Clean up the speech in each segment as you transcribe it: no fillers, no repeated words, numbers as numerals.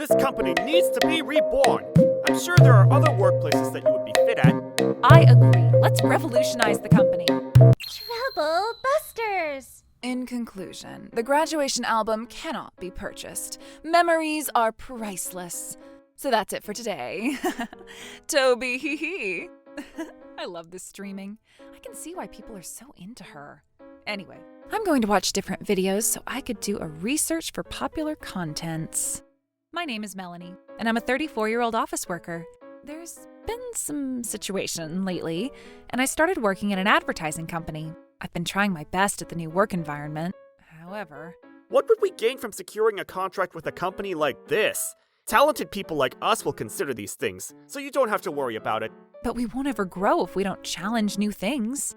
This company needs to be reborn. I'm sure there are other workplaces that you would be fit at. I agree. Let's revolutionize the company. Trouble Busters! In conclusion, the graduation album cannot be purchased. Memories are priceless. So that's it for today. Toby, hee hee. I love this streaming. I can see why people are so into her. Anyway, I'm going to watch different videos so I could do a research for popular contents. My name is Melanie, and I'm a 34-year-old office worker. There's been some situation lately, and I started working in an advertising company. I've been trying my best at the new work environment. However, what would we gain from securing a contract with a company like this? Talented people like us will consider these things, so you don't have to worry about it. But we won't ever grow if we don't challenge new things.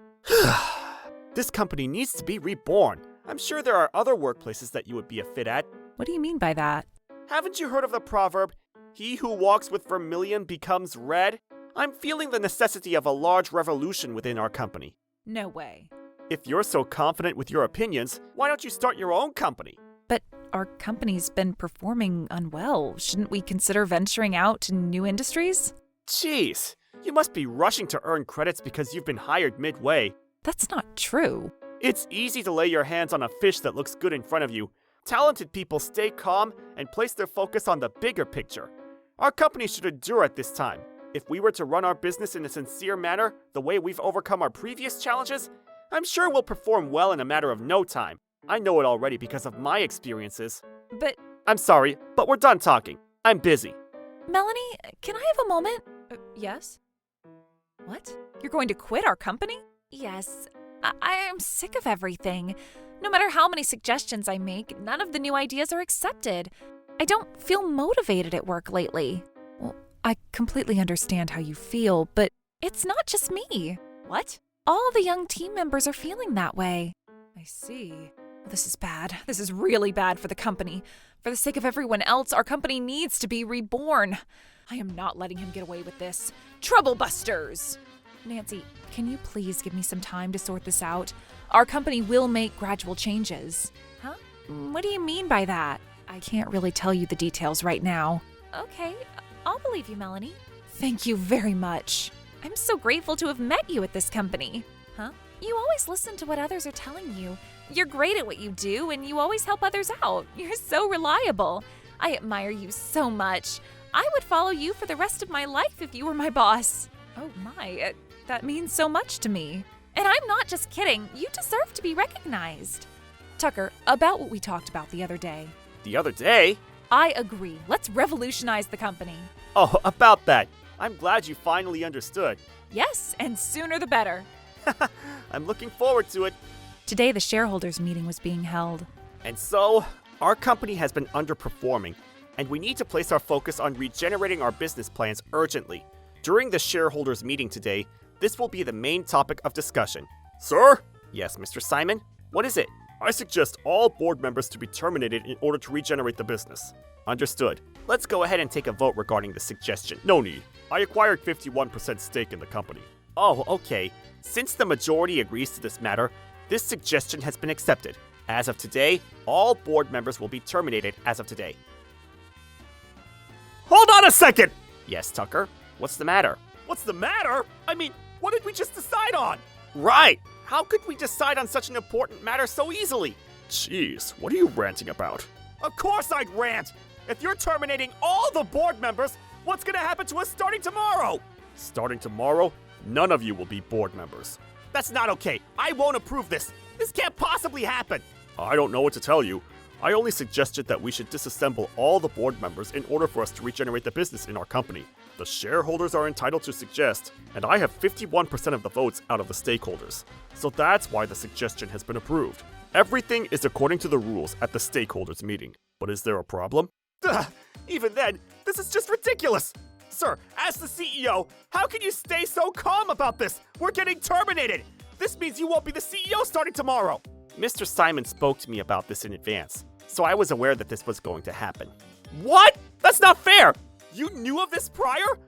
This company needs to be reborn. I'm sure there are other workplaces that you would be a fit at. What do you mean by that? Haven't you heard of the proverb, "He who walks with vermilion becomes red"? I'm feeling the necessity of a large revolution within our company. No way. If you're so confident with your opinions, why don't you start your own company? But our company's been performing unwell. Shouldn't we consider venturing out to new industries? Jeez, you must be rushing to earn credits because you've been hired midway. That's not true. It's easy to lay your hands on a fish that looks good in front of you. Talented people stay calm and place their focus on the bigger picture. Our company should endure at this time. If we were to run our business in a sincere manner, the way we've overcome our previous challenges, I'm sure we'll perform well in a matter of no time. I know it already because of my experiences. But I'm sorry, but we're done talking. I'm busy. Melanie, can I have a moment? Yes? What? You're going to quit our company? Yes. I am sick of everything. No matter how many suggestions I make, none of the new ideas are accepted. I don't feel motivated at work lately. Well, I completely understand how you feel, but it's not just me. What? All the young team members are feeling that way. I see. This is bad. This is really bad for the company. For the sake of everyone else, our company needs to be reborn. I am not letting him get away with this. Trouble Busters! Nancy, can you please give me some time to sort this out? Our company will make gradual changes. Huh? What do you mean by that? I can't really tell you the details right now. Okay, I'll believe you, Melanie. Thank you very much. I'm so grateful to have met you at this company. Huh? You always listen to what others are telling you. You're great at what you do, and you always help others out. You're so reliable. I admire you so much. I would follow you for the rest of my life if you were my boss. Oh my, that means so much to me. And I'm not just kidding. You deserve to be recognized. Tucker, about what we talked about the other day. The other day? I agree. Let's revolutionize the company. Oh, about that. I'm glad you finally understood. Yes, and sooner the better. I'm looking forward to it. Today, the shareholders meeting was being held. And so, our company has been underperforming, and we need to place our focus on regenerating our business plans urgently. During the shareholders meeting today, this will be the main topic of discussion. Sir? Yes, Mr. Simon? What is it? I suggest all board members to be terminated in order to regenerate the business. Understood. Let's go ahead and take a vote regarding the suggestion. No need. I acquired 51% stake in the company. Oh, okay. Since the majority agrees to this matter, this suggestion has been accepted. As of today, all board members will be terminated as of today. Hold on a second! Yes, Tucker? What's the matter? What's the matter? I mean, what did we just decide on? Right! How could we decide on such an important matter so easily? Jeez, what are you ranting about? Of course I'd rant! If you're terminating all the board members, what's gonna happen to us starting tomorrow? Starting tomorrow, none of you will be board members. That's not okay. I won't approve this. This can't possibly happen. I don't know what to tell you. I only suggested that we should disassemble all the board members in order for us to regenerate the business in our company. The shareholders are entitled to suggest, and I have 51% of the votes out of the stakeholders. So that's why the suggestion has been approved. Everything is according to the rules at the stakeholders meeting. But is there a problem? Even then, this is just ridiculous! Sir, as the CEO, how can you stay so calm about this? We're getting terminated! This means you won't be the CEO starting tomorrow! Mr. Simon spoke to me about this in advance, so I was aware that this was going to happen. What? That's not fair! You knew of this prior?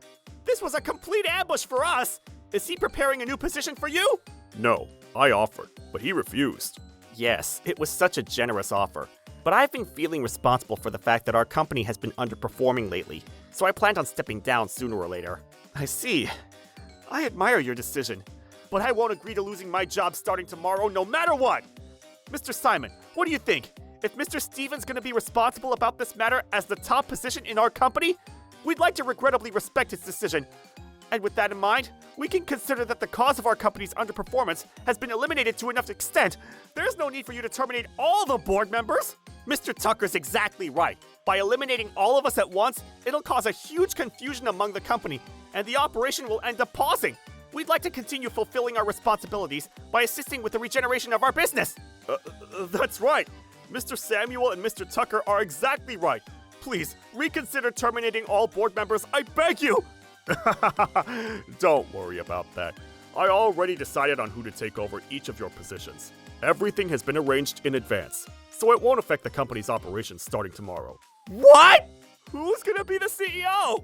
This was a complete ambush for us! Is he preparing a new position for you? No, I offered, but he refused. Yes, it was such a generous offer. But I've been feeling responsible for the fact that our company has been underperforming lately, so I planned on stepping down sooner or later. I see. I admire your decision, but I won't agree to losing my job starting tomorrow no matter what! Mr. Simon, what do you think? If Mr. Stevens gonna be responsible about this matter as the top position in our company, we'd like to regrettably respect his decision. And with that in mind, we can consider that the cause of our company's underperformance has been eliminated to enough extent. There's no need for you to terminate all the board members. Mr. Tucker's exactly right. By eliminating all of us at once, it'll cause a huge confusion among the company, and the operation will end up pausing. We'd like to continue fulfilling our responsibilities by assisting with the regeneration of our business. That's right. Mr. Samuel and Mr. Tucker are exactly right. Please, reconsider terminating all board members, I beg you! Don't worry about that. I already decided on who to take over each of your positions. Everything has been arranged in advance, so it won't affect the company's operations starting tomorrow. What? Who's gonna be the CEO?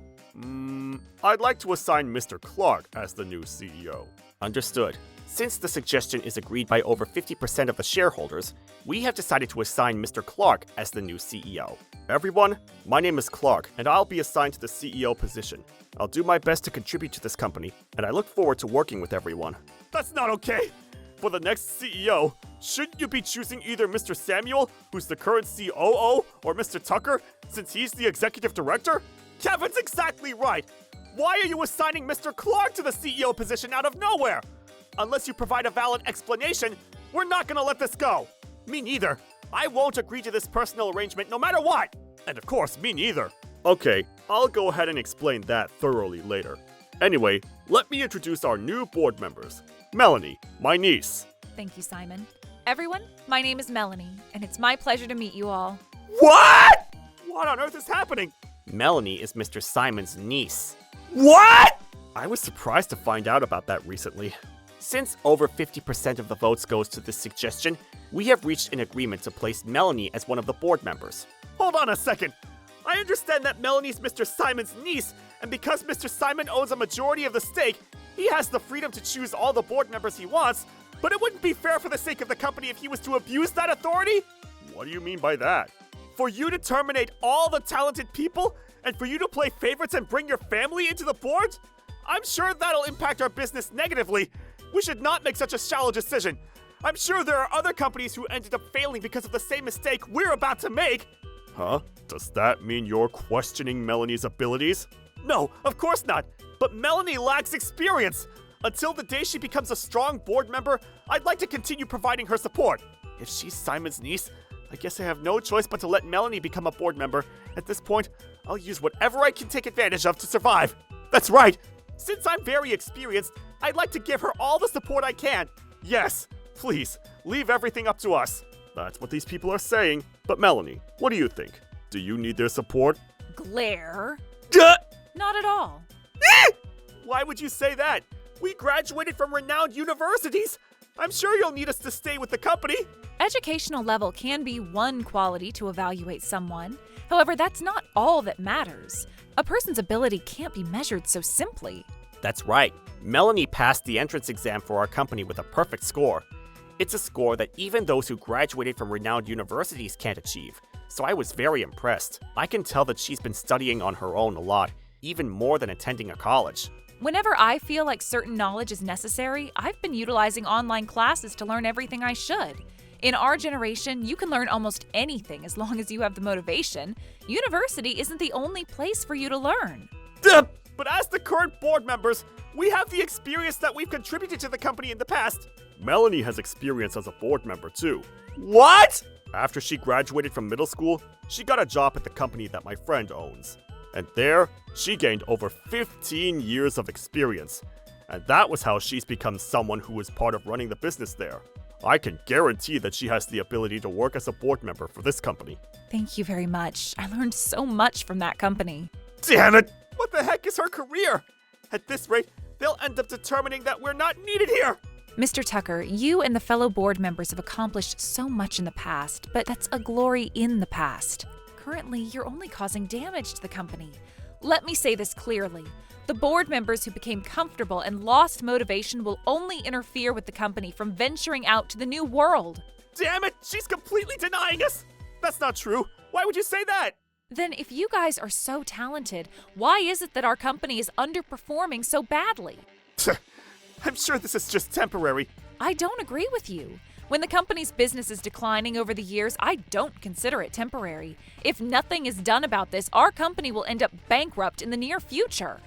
I'd like to assign Mr. Clark as the new CEO. Understood. Since the suggestion is agreed by over 50% of the shareholders, we have decided to assign Mr. Clark as the new CEO. Everyone, my name is Clark, and I'll be assigned to the CEO position. I'll do my best to contribute to this company, and I look forward to working with everyone. That's not okay! For the next CEO, shouldn't you be choosing either Mr. Samuel, who's the current COO, or Mr. Tucker, since he's the executive director? Kevin's exactly right! Why are you assigning Mr. Clark to the CEO position out of nowhere? Unless you provide a valid explanation, we're not gonna let this go! Me neither. I won't agree to this personal arrangement no matter what! And of course, me neither. Okay, I'll go ahead and explain that thoroughly later. Anyway, let me introduce our new board members. Melanie, my niece. Thank you, Simon. Everyone, my name is Melanie, and it's my pleasure to meet you all. What? What on earth is happening? Melanie is Mr. Simon's niece. What? I was surprised to find out about that recently. Since over 50% of the votes goes to this suggestion, we have reached an agreement to place Melanie as one of the board members. Hold on a second. I understand that Melanie's Mr. Simon's niece, and because Mr. Simon owns a majority of the stake, he has the freedom to choose all the board members he wants, but it wouldn't be fair for the sake of the company if he was to abuse that authority? What do you mean by that? For you to terminate all the talented people, and for you to play favorites and bring your family into the board? I'm sure that'll impact our business negatively. We should not make such a shallow decision. I'm sure there are other companies who ended up failing because of the same mistake we're about to make. Huh? Does that mean you're questioning Melanie's abilities? No, of course not. But Melanie lacks experience. Until the day she becomes a strong board member, I'd like to continue providing her support. If she's Simon's niece, I guess I have no choice but to let Melanie become a board member. At this point, I'll use whatever I can take advantage of to survive. That's right. Since I'm very experienced, I'd like to give her all the support I can. Yes, please, leave everything up to us. That's what these people are saying. But Melanie, what do you think? Do you need their support? Glare? Duh! Not at all. Why would you say that? We graduated from renowned universities. I'm sure you'll need us to stay with the company. Educational level can be one quality to evaluate someone. However, that's not all that matters. A person's ability can't be measured so simply. That's right. Melanie passed the entrance exam for our company with a perfect score. It's a score that even those who graduated from renowned universities can't achieve, so I was very impressed. I can tell that she's been studying on her own a lot, even more than attending a college. Whenever I feel like certain knowledge is necessary, I've been utilizing online classes to learn everything I should. In our generation, you can learn almost anything as long as you have the motivation. University isn't the only place for you to learn. But as the current board members, we have the experience that we've contributed to the company in the past. Melanie has experience as a board member too. What? After she graduated from middle school, she got a job at the company that my friend owns. And there, she gained over 15 years of experience. And that was how she's become someone who is part of running the business there. I can guarantee that she has the ability to work as a board member for this company. Thank you very much. I learned so much from that company. Damn it! What the heck is her career? At this rate, they'll end up determining that we're not needed here! Mr. Tucker, you and the fellow board members have accomplished so much in the past, but that's a glory in the past. Currently, you're only causing damage to the company. Let me say this clearly. The board members who became comfortable and lost motivation will only interfere with the company from venturing out to the new world. Damn it! She's completely denying us! That's not true. Why would you say that? Then if you guys are so talented, why is it that our company is underperforming so badly? I'm sure this is just temporary. I don't agree with you. When the company's business is declining over the years, I don't consider it temporary. If nothing is done about this, our company will end up bankrupt in the near future.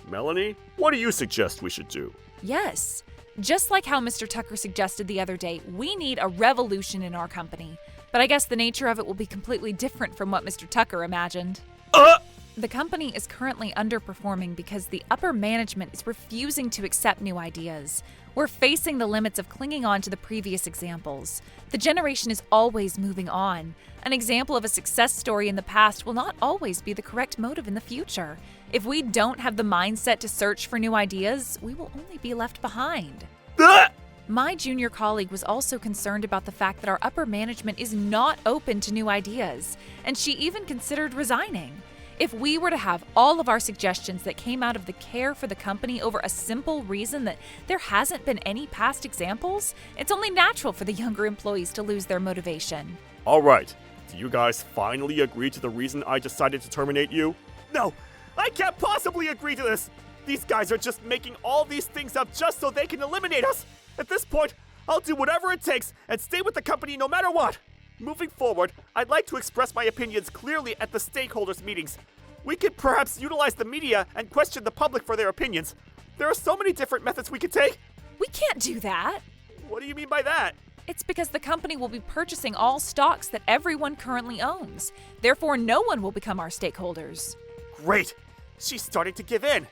Melanie, what do you suggest we should do? Yes. Just like how Mr. Tucker suggested the other day, we need a revolution in our company. But I guess the nature of it will be completely different from what Mr. Tucker imagined. The company is currently underperforming because the upper management is refusing to accept new ideas. We're facing the limits of clinging on to the previous examples. The generation is always moving on. An example of a success story in the past will not always be the correct motive in the future. If we don't have the mindset to search for new ideas, we will only be left behind. My junior colleague was also concerned about the fact that our upper management is not open to new ideas, and she even considered resigning. If we were to have all of our suggestions that came out of the care for the company over a simple reason that there hasn't been any past examples, it's only natural for the younger employees to lose their motivation. All right. Do you guys finally agree to the reason I decided to terminate you? No, I can't possibly agree to this. These guys are just making all these things up just so they can eliminate us. At this point, I'll do whatever it takes and stay with the company no matter what. Moving forward, I'd like to express my opinions clearly at the stakeholders' meetings. We could perhaps utilize the media and question the public for their opinions. There are so many different methods we could take. We can't do that. What do you mean by that? It's because the company will be purchasing all stocks that everyone currently owns. Therefore, no one will become our stakeholders. Great. She's starting to give in.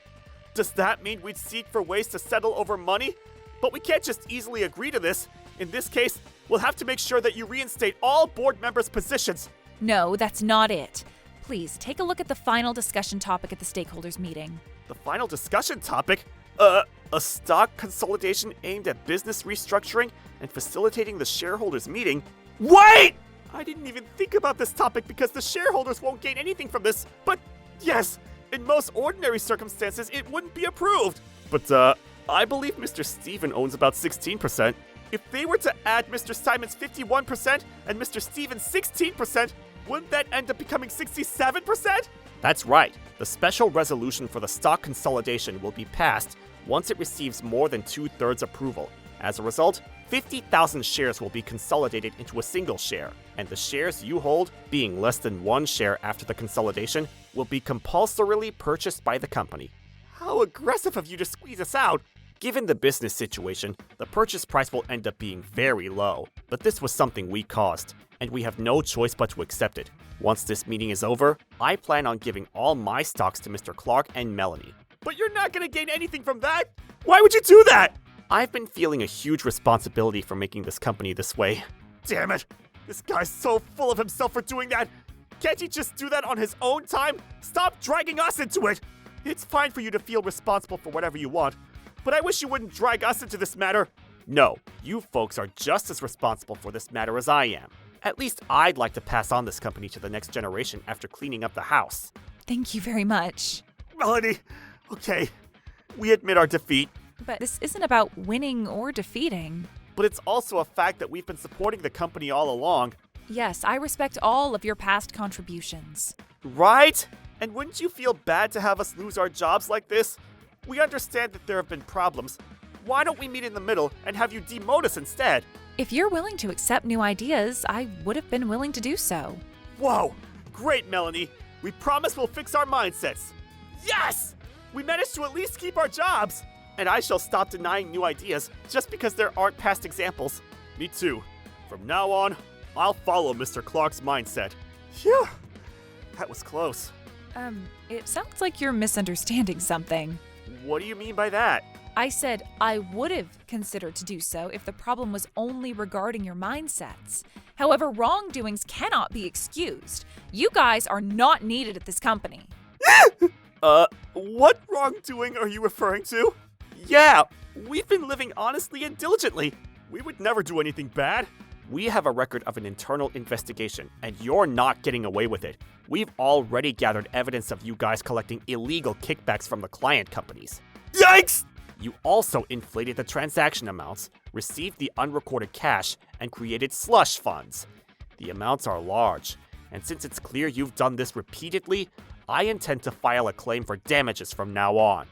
Does that mean we'd seek for ways to settle over money? But we can't just easily agree to this. In this case, we'll have to make sure that you reinstate all board members' positions. No, that's not it. Please, take a look at the final discussion topic at the stakeholders meeting. The final discussion topic? A stock consolidation aimed at business restructuring and facilitating the shareholders' meeting? Wait! I didn't even think about this topic because the shareholders won't gain anything from this. But yes, in most ordinary circumstances, it wouldn't be approved. But, I believe Mr. Steven owns about 16%. If they were to add Mr. Simon's 51% and Mr. Steven's 16%, wouldn't that end up becoming 67%? That's right. The special resolution for the stock consolidation will be passed once it receives more than 2/3 approval. As a result, 50,000 shares will be consolidated into a single share, and the shares you hold, being less than 1 share after the consolidation, will be compulsorily purchased by the company. How aggressive of you to squeeze us out! Given the business situation, the purchase price will end up being very low, but this was something we caused, and we have no choice but to accept it. Once this meeting is over, I plan on giving all my stocks to Mr. Clark and Melanie. But you're not gonna gain anything from that! Why would you do that? I've been feeling a huge responsibility for making this company this way. Damn it! This guy's so full of himself for doing that! Can't he just do that on his own time? Stop dragging us into it! It's fine for you to feel responsible for whatever you want, but I wish you wouldn't drag us into this matter. No, you folks are just as responsible for this matter as I am. At least I'd like to pass on this company to the next generation after cleaning up the house. Thank you very much. Melanie, okay, we admit our defeat. But this isn't about winning or defeating. But it's also a fact that we've been supporting the company all along. Yes, I respect all of your past contributions. Right? And wouldn't you feel bad to have us lose our jobs like this? We understand that there have been problems. Why don't we meet in the middle and have you demote us instead? If you're willing to accept new ideas, I would have been willing to do so. Whoa! Great, Melanie! We promise we'll fix our mindsets. Yes! We managed to at least keep our jobs! And I shall stop denying new ideas just because there aren't past examples. Me too. From now on, I'll follow Mr. Clark's mindset. Phew! That was close. It sounds like you're misunderstanding something. What do you mean by that? I said I would have considered to do so if the problem was only regarding your mindsets. However, wrongdoings cannot be excused. You guys are not needed at this company. What wrongdoing are you referring to? Yeah, we've been living honestly and diligently. We would never do anything bad. We have a record of an internal investigation, and you're not getting away with it. We've already gathered evidence of you guys collecting illegal kickbacks from the client companies. Yikes! You also inflated the transaction amounts, received the unrecorded cash and created slush funds. The amounts are large, and since it's clear you've done this repeatedly, I intend to file a claim for damages from now on.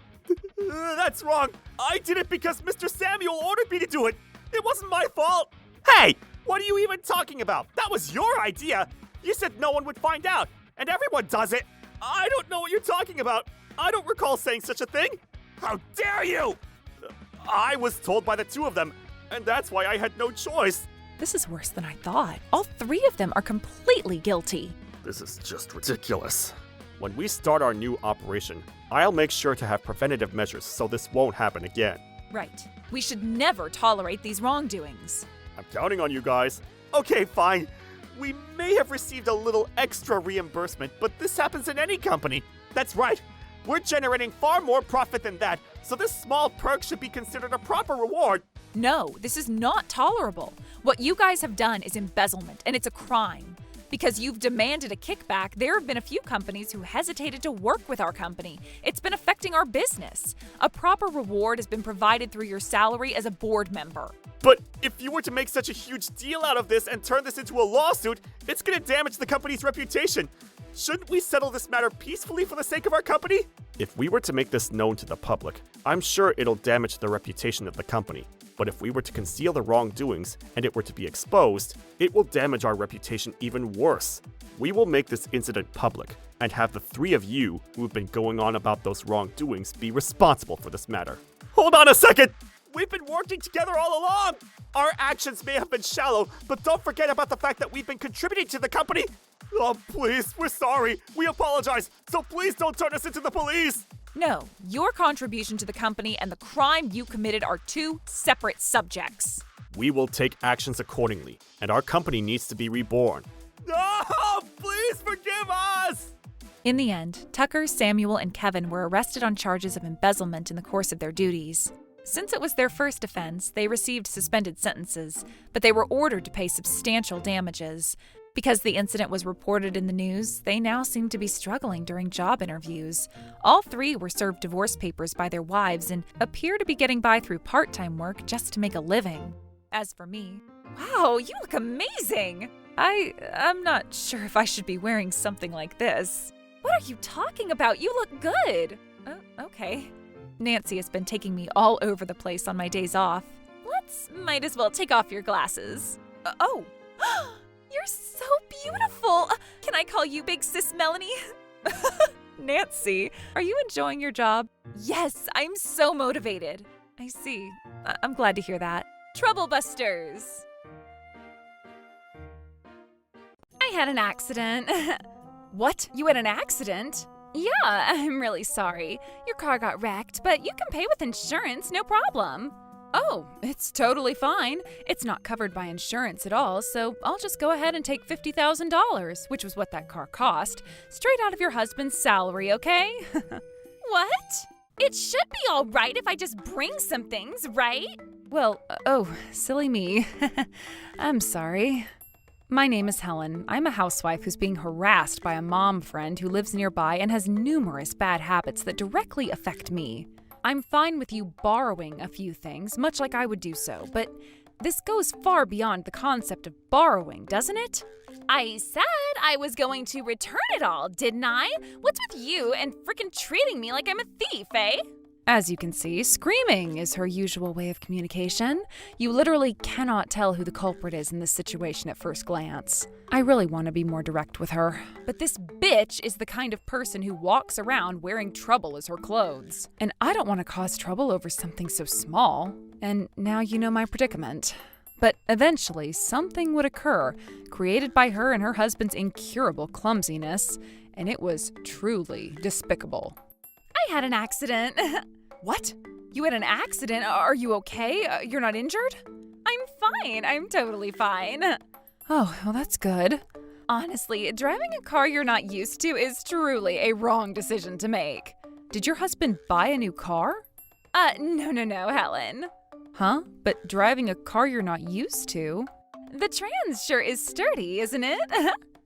That's wrong. I did it because Mr. Samuel ordered me to do it. It wasn't my fault. Hey, what are you even talking about? That was your idea. You said no one would find out, and everyone does it. I don't know what you're talking about. I don't recall saying such a thing. How dare you! I was told by the two of them, and that's why I had no choice. This is worse than I thought. All three of them are completely guilty. This is just ridiculous. When we start our new operation, I'll make sure to have preventative measures so this won't happen again. Right. We should never tolerate these wrongdoings. I'm counting on you guys. Okay, fine. We may have received a little extra reimbursement, but this happens in any company. That's right. We're generating far more profit than that, so this small perk should be considered a proper reward. No, this is not tolerable. What you guys have done is embezzlement, and it's a crime. Because you've demanded a kickback, there have been a few companies who hesitated to work with our company. It's been affecting our business. A proper reward has been provided through your salary as a board member. But if you were to make such a huge deal out of this and turn this into a lawsuit, it's going to damage the company's reputation. Shouldn't we settle this matter peacefully for the sake of our company? If we were to make this known to the public, I'm sure it'll damage the reputation of the company. But if we were to conceal the wrongdoings and it were to be exposed, it will damage our reputation even worse. We will make this incident public and have the three of you who have been going on about those wrongdoings be responsible for this matter. Hold on a second! We've been working together all along! Our actions may have been shallow, but don't forget about the fact that we've been contributing to the company. Oh, please, we're sorry. We apologize, so please don't turn us into the police. No, your contribution to the company and the crime you committed are two separate subjects. We will take actions accordingly, and our company needs to be reborn. No, please forgive us! In the end, Tucker, Samuel, and Kevin were arrested on charges of embezzlement in the course of their duties. Since it was their first offense, they received suspended sentences, but they were ordered to pay substantial damages. Because the incident was reported in the news, they now seem to be struggling during job interviews. All three were served divorce papers by their wives and appear to be getting by through part-time work just to make a living. As for me, wow, you look amazing! I'm not sure if I should be wearing something like this. What are you talking about? You look good! Oh, okay. Nancy has been taking me all over the place on my days off. Might as well take off your glasses. Oh! You're so beautiful! Can I call you Big Sis Melanie? Nancy, are you enjoying your job? Yes, I'm so motivated. I see. I'm glad to hear that. Troublebusters! I had an accident. What? You had an accident? Yeah, I'm really sorry. Your car got wrecked, but you can pay with insurance, no problem. Oh, it's totally fine. It's not covered by insurance at all, so I'll just go ahead and take $50,000, which was what that car cost, straight out of your husband's salary, okay? What? It should be all right if I just bring some things, right? Well, silly me. I'm sorry. My name is Helen. I'm a housewife who's being harassed by a mom friend who lives nearby and has numerous bad habits that directly affect me. I'm fine with you borrowing a few things, much like I would do so, but this goes far beyond the concept of borrowing, doesn't it? I said I was going to return it all, didn't I? What's with you and frickin' treating me like I'm a thief, eh? As you can see, screaming is her usual way of communication. You literally cannot tell who the culprit is in this situation at first glance. I really want to be more direct with her. But this bitch is the kind of person who walks around wearing trouble as her clothes. And I don't want to cause trouble over something so small. And now you know my predicament. But eventually, something would occur, created by her and her husband's incurable clumsiness, and it was truly despicable. I had an accident. What? You had an accident? Are you okay? You're not injured? I'm fine. I'm totally fine. Oh, well, that's good. Honestly, driving a car you're not used to is truly a wrong decision to make. Did your husband buy a new car? No, Helen. Huh? But driving a car you're not used to? The trans sure is sturdy, isn't it?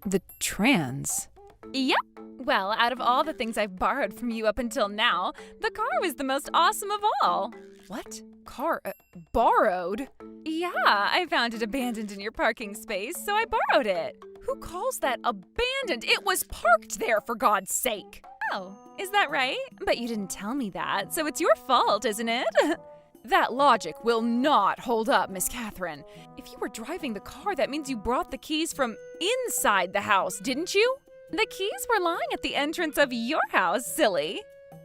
The trans? Yep. Well, out of all the things I've borrowed from you up until now, the car was the most awesome of all. What? Car borrowed? Yeah, I found it abandoned in your parking space, so I borrowed it. Who calls that abandoned? It was parked there, for God's sake. Oh, is that right? But you didn't tell me that, so it's your fault, isn't it? That logic will not hold up, Miss Catherine. If you were driving the car, that means you brought the keys from inside the house, didn't you? The keys were lying at the entrance of your house, silly.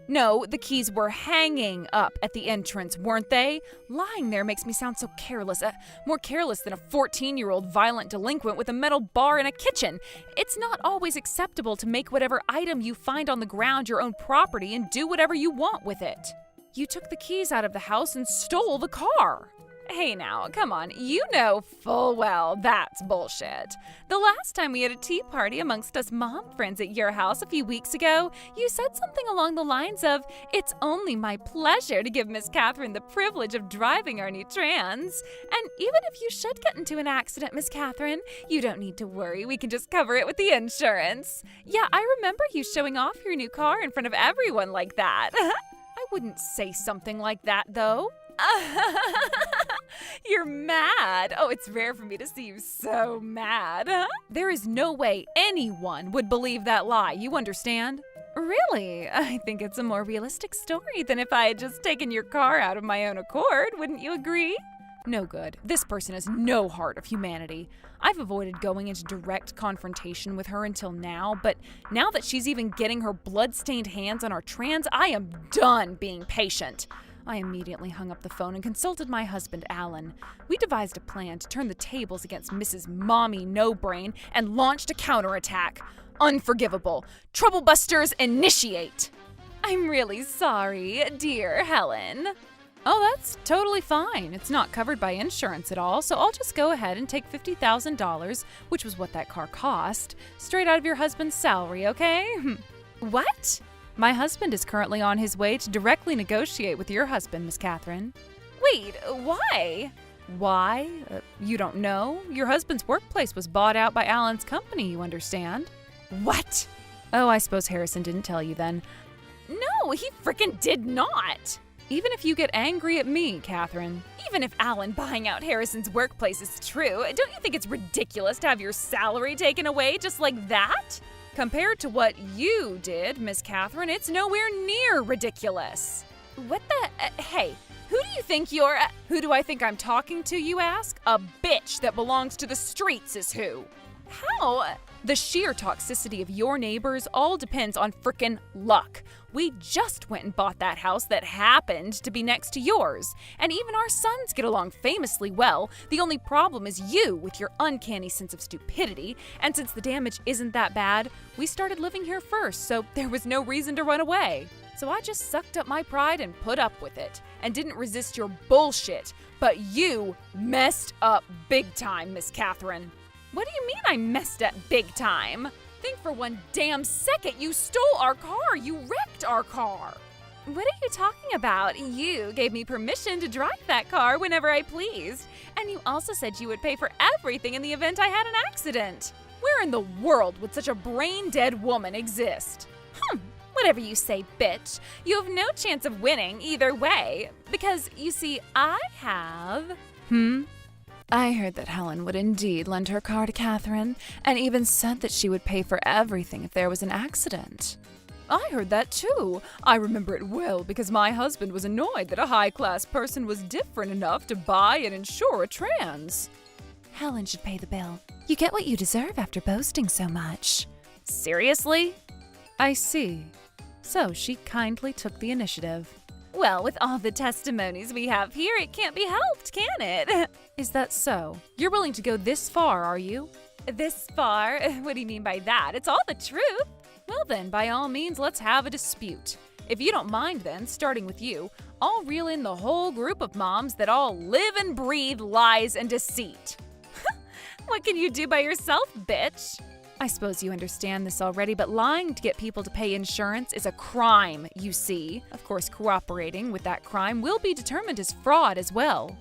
No, the keys were hanging up at the entrance, weren't they? Lying there makes me sound so careless, more careless than a 14-year-old violent delinquent with a metal bar in a kitchen. It's not always acceptable to make whatever item you find on the ground your own property and do whatever you want with it. You took the keys out of the house and stole the car. Hey now, come on, you know full well that's bullshit. The last time we had a tea party amongst us mom friends at your house a few weeks ago, you said something along the lines of, "It's only my pleasure to give Miss Catherine the privilege of driving our new trans. And even if you should get into an accident, Miss Catherine, you don't need to worry, we can just cover it with the insurance." Yeah, I remember you showing off your new car in front of everyone like that. I wouldn't say something like that, though. You're mad. Oh, it's rare for me to see you so mad. There is no way anyone would believe that lie, you understand? Really? I think it's a more realistic story than if I had just taken your car out of my own accord, wouldn't you agree? No good. This person has no heart of humanity. I've avoided going into direct confrontation with her until now, but now that she's even getting her blood-stained hands on our trans, I am done being patient. I immediately hung up the phone and consulted my husband, Alan. We devised a plan to turn the tables against Mrs. Mommy No Brain and launched a counterattack. Unforgivable. Troublebusters initiate. I'm really sorry, dear Helen. Oh, that's totally fine. It's not covered by insurance at all, so I'll just go ahead and take $50,000, which was what that car cost, straight out of your husband's salary, okay? What? My husband is currently on his way to directly negotiate with your husband, Miss Catherine. Wait, why? Why? You don't know? Your husband's workplace was bought out by Alan's company, you understand? What? Oh, I suppose Harrison didn't tell you then. No, he frickin' did not! Even if you get angry at me, Catherine. Even if Alan buying out Harrison's workplace is true, don't you think it's ridiculous to have your salary taken away just like that? Compared to what you did, Miss Catherine, it's nowhere near ridiculous. What the? Hey, who do you think you're? Who do I think I'm talking to, you ask? A bitch that belongs to the streets is who. How? The sheer toxicity of your neighbors all depends on frickin' luck. We just went and bought that house that happened to be next to yours. And even our sons get along famously well. The only problem is you with your uncanny sense of stupidity. And since the damage isn't that bad, we started living here first, so there was no reason to run away. So I just sucked up my pride and put up with it. And didn't resist your bullshit. But you messed up big time, Miss Catherine. What do you mean I messed up big time? Think for one damn second you stole our car. You wrecked our car. What are you talking about? You gave me permission to drive that car whenever I pleased. And you also said you would pay for everything in the event I had an accident. Where in the world would such a brain-dead woman exist? Whatever you say, bitch. You have no chance of winning either way. Because, you see, I have... I heard that Helen would indeed lend her car to Catherine, and even said that she would pay for everything if there was an accident. I heard that too. I remember it well because my husband was annoyed that a high-class person was different enough to buy and insure a trans. Helen should pay the bill. You get what you deserve after boasting so much. Seriously? I see. So she kindly took the initiative. Well, with all the testimonies we have here, it can't be helped, can it? Is that so? You're willing to go this far, are you? This far? What do you mean by that? It's all the truth. Well then, by all means, let's have a dispute. If you don't mind then, starting with you, I'll reel in the whole group of moms that all live and breathe lies and deceit. What can you do by yourself, bitch? I suppose you understand this already, but lying to get people to pay insurance is a crime, you see. Of course, cooperating with that crime will be determined as fraud as well.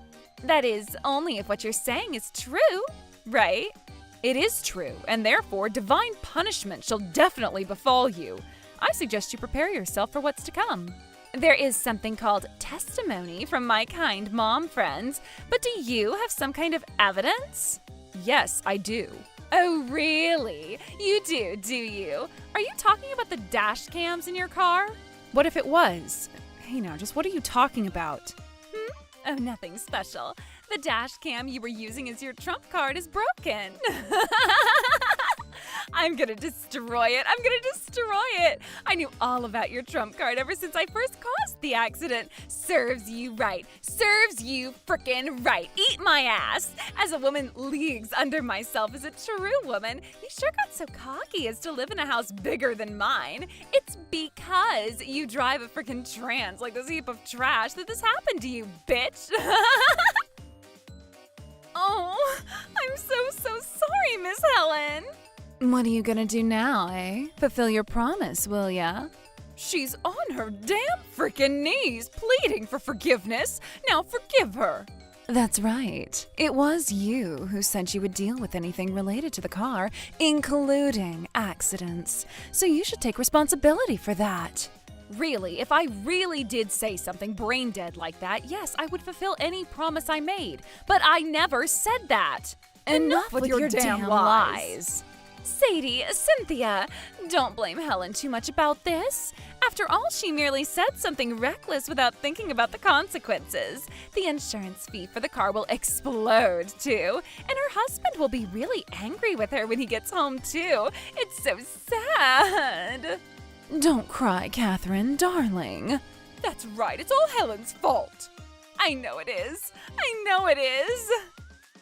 That is, only if what you're saying is true, right? It is true, and therefore divine punishment shall definitely befall you. I suggest you prepare yourself for what's to come. There is something called testimony from my kind mom friends, but do you have some kind of evidence? Yes, I do. Oh, really? You do you? Are you talking about the dash cams in your car? What if it was? Hey now, just what are you talking about? Oh, nothing special. The dash cam you were using as your trump card is broken. I'm gonna destroy it. I knew all about your trump card ever since I first caused the accident. Serves you right. Serves you frickin' right. Eat my ass. As a woman leagues under myself as a true woman, you sure got so cocky as to live in a house bigger than mine. It's because you drive a frickin' trans like this heap of trash that this happened to you, bitch. Oh, I'm so sorry, Miss Helen. What are you gonna do now, eh? Fulfill your promise, will ya? She's on her damn frickin' knees, pleading for forgiveness. Now forgive her. That's right. It was you who said you would deal with anything related to the car, including accidents. So you should take responsibility for that. Really, if I really did say something brain dead like that, yes, I would fulfill any promise I made. But I never said that. Enough with your damn lies. Sadie, Cynthia, don't blame Helen too much about this. After all, she merely said something reckless without thinking about the consequences. The insurance fee for the car will explode, too. And her husband will be really angry with her when he gets home, too. It's so sad. Don't cry, Catherine, darling. That's right, it's all Helen's fault. I know it is.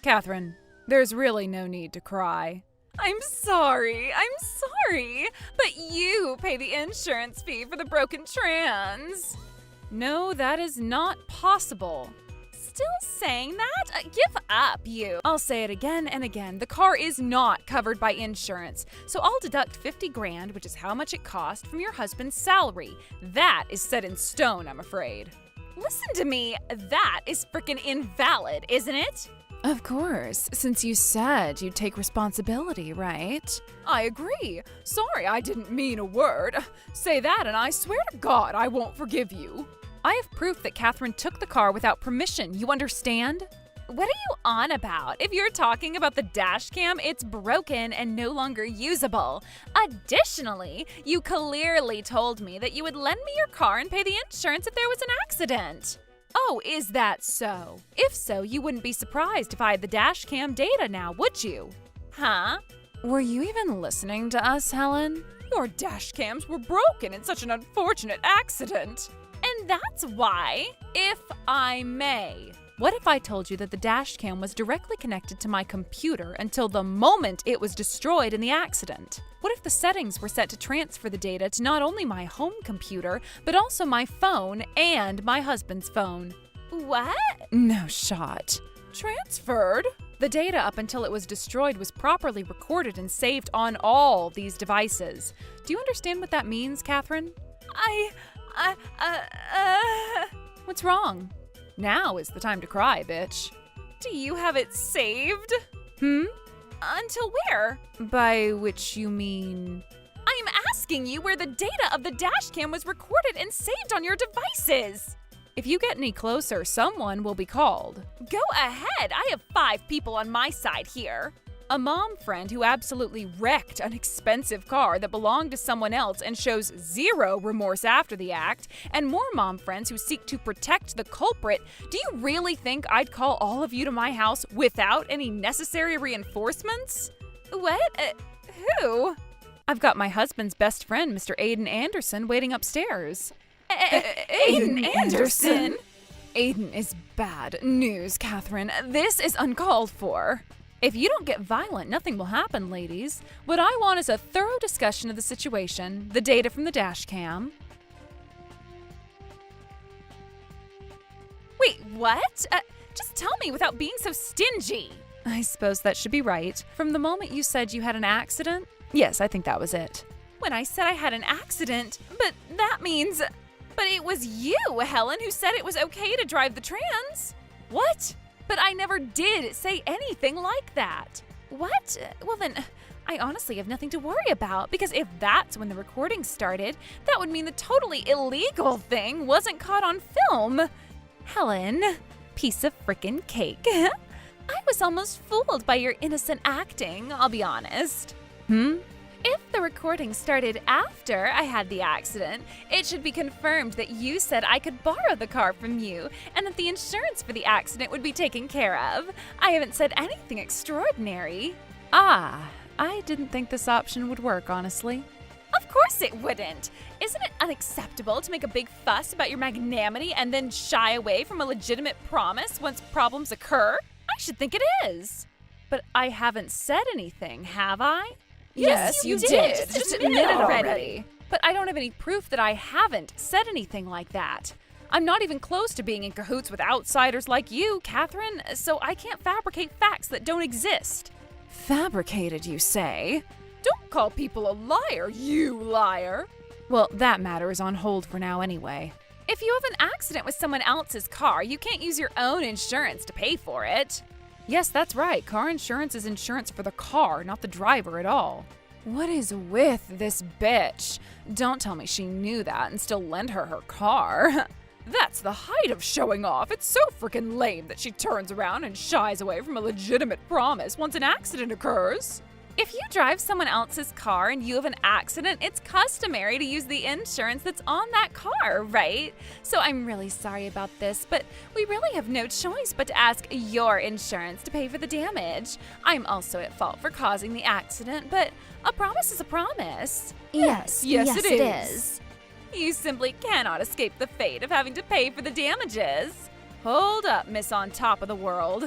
Catherine, there's really no need to cry. I'm sorry, but you pay the insurance fee for the broken trans. No, that is not possible. Still saying that? Give up, you. I'll say it again and again. The car is not covered by insurance, so I'll deduct 50 grand, which is how much it cost, from your husband's salary. That is set in stone, I'm afraid. Listen to me, that is frickin' invalid, isn't it? Of course, since you said you'd take responsibility, right? I agree. Sorry, I didn't mean a word. Say that and I swear to God I won't forgive you. I have proof that Catherine took the car without permission, you understand? What are you on about? If you're talking about the dash cam, it's broken and no longer usable. Additionally, you clearly told me that you would lend me your car and pay the insurance if there was an accident. Oh, is that so? If so, you wouldn't be surprised if I had the dash cam data now, would you? Huh? Were you even listening to us, Helen? Your dash cams were broken in such an unfortunate accident. And that's why, if I may. What if I told you that the dash cam was directly connected to my computer until the moment it was destroyed in the accident? What if the settings were set to transfer the data to not only my home computer, but also my phone and my husband's phone? What? No shot. Transferred? The data up until it was destroyed was properly recorded and saved on all these devices. Do you understand what that means, Catherine? What's wrong? Now is the time to cry, bitch. Do you have it saved? Until where? By which you mean? I'm asking you where the data of the dash cam was recorded and saved on your devices. If you get any closer, someone will be called. Go ahead, I have 5 people on my side here. A mom friend who absolutely wrecked an expensive car that belonged to someone else and shows zero remorse after the act, and more mom friends who seek to protect the culprit. Do you really think I'd call all of you to my house without any necessary reinforcements? What? Who? I've got my husband's best friend, Mr. Aiden Anderson, waiting upstairs. Aiden Anderson? Aiden is bad news, Catherine. This is uncalled for. If you don't get violent, nothing will happen, ladies. What I want is a thorough discussion of the situation, the data from the dash cam. Wait, what? Just tell me without being so stingy. I suppose that should be right. From the moment you said you had an accident? Yes, I think that was it. When I said I had an accident, but that means... But it was you, Helen, who said it was okay to drive the trans. What? But I never did say anything like that. What? Well then, I honestly have nothing to worry about, because if that's when the recording started, that would mean the totally illegal thing wasn't caught on film. Helen, piece of frickin' cake. I was almost fooled by your innocent acting, I'll be honest. If the recording started after I had the accident, it should be confirmed that you said I could borrow the car from you and that the insurance for the accident would be taken care of. I haven't said anything extraordinary. Ah, I didn't think this option would work, honestly. Of course it wouldn't. Isn't it unacceptable to make a big fuss about your magnanimity and then shy away from a legitimate promise once problems occur? I should think it is. But I haven't said anything, have I? Yes, you did. Just admit it already. But I don't have any proof that I haven't said anything like that. I'm not even close to being in cahoots with outsiders like you, Catherine, so I can't fabricate facts that don't exist. Fabricated, you say? Don't call people a liar, you liar! Well, that matter is on hold for now anyway. If you have an accident with someone else's car, you can't use your own insurance to pay for it. Yes, that's right. Car insurance is insurance for the car, not the driver at all. What is with this bitch? Don't tell me she knew that and still lent her her car. That's the height of showing off. It's so freaking lame that she turns around and shies away from a legitimate promise once an accident occurs. If you drive someone else's car and you have an accident, it's customary to use the insurance that's on that car, right? So I'm really sorry about this, but we really have no choice but to ask your insurance to pay for the damage. I'm also at fault for causing the accident, but a promise is a promise. Yes, it is. You simply cannot escape the fate of having to pay for the damages. Hold up, Miss On Top of the World.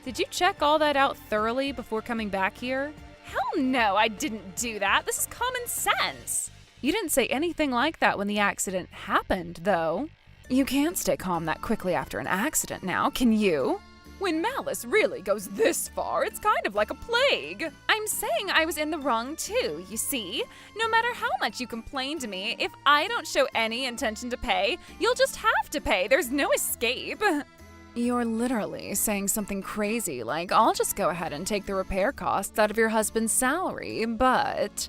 Did you check all that out thoroughly before coming back here? Hell no, I didn't do that. This is common sense. You didn't say anything like that when the accident happened, though. You can't stay calm that quickly after an accident now, can you? When malice really goes this far, it's kind of like a plague. I'm saying I was in the wrong too, you see? No matter how much you complain to me, if I don't show any intention to pay, you'll just have to pay. There's no escape. You're literally saying something crazy like, I'll just go ahead and take the repair costs out of your husband's salary, but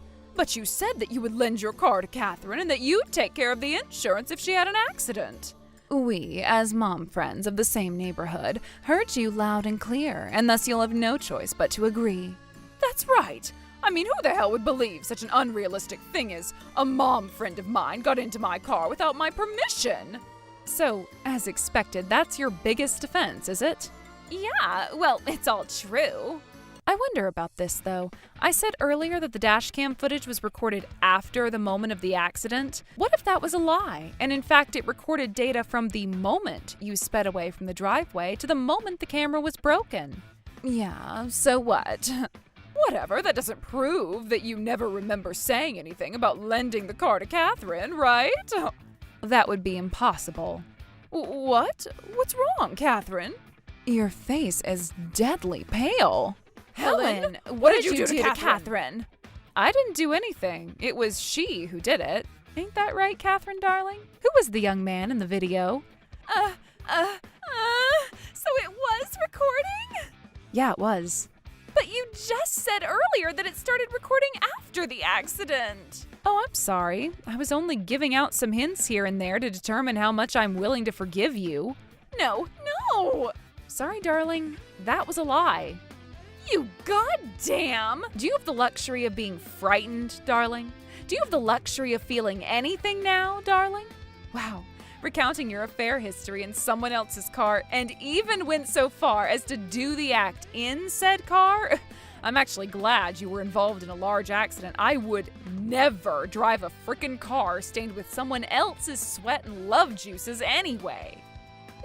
you said that you would lend your car to Catherine and that you'd take care of the insurance if she had an accident. We, as mom friends of the same neighborhood, heard you loud and clear, and thus you'll have no choice but to agree. That's right. I mean, who the hell would believe such an unrealistic thing as a mom friend of mine got into my car without my permission? So, as expected, that's your biggest defense, is it? Yeah, well, it's all true. I wonder about this, though. I said earlier that the dashcam footage was recorded after the moment of the accident. What if that was a lie, and in fact it recorded data from the moment you sped away from the driveway to the moment the camera was broken? Yeah, so what? Whatever, that doesn't prove that you never remember saying anything about lending the car to Catherine, right? That would be impossible. What? What's wrong, Catherine? Your face is deadly pale. Helen, what did you do to Catherine? I didn't do anything. It was she who did it. Ain't that right, Catherine, darling? Who was the young man in the video? So it was recording? Yeah, it was. But you just said earlier that it started recording after the accident. Oh, I'm sorry. I was only giving out some hints here and there to determine how much I'm willing to forgive you. No. Sorry, darling. That was a lie. You goddamn! Do you have the luxury of being frightened, darling? Do you have the luxury of feeling anything now, darling? Wow. Recounting your affair history in someone else's car and even went so far as to do the act in said car? I'm actually glad you were involved in a large accident. I would never drive a frickin' car stained with someone else's sweat and love juices anyway.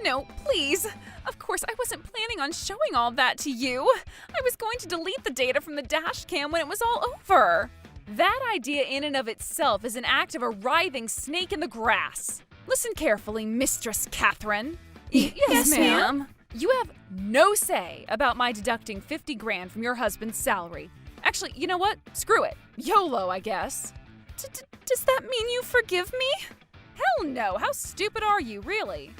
No, please. Of course, I wasn't planning on showing all that to you. I was going to delete the data from the dash cam when it was all over. That idea in and of itself is an act of a writhing snake in the grass. Listen carefully, Mistress Catherine. Yes, ma'am. You have no say about my deducting 50 grand from your husband's salary. Actually, you know what? Screw it. YOLO, I guess. Does that mean you forgive me? Hell no. How stupid are you, really?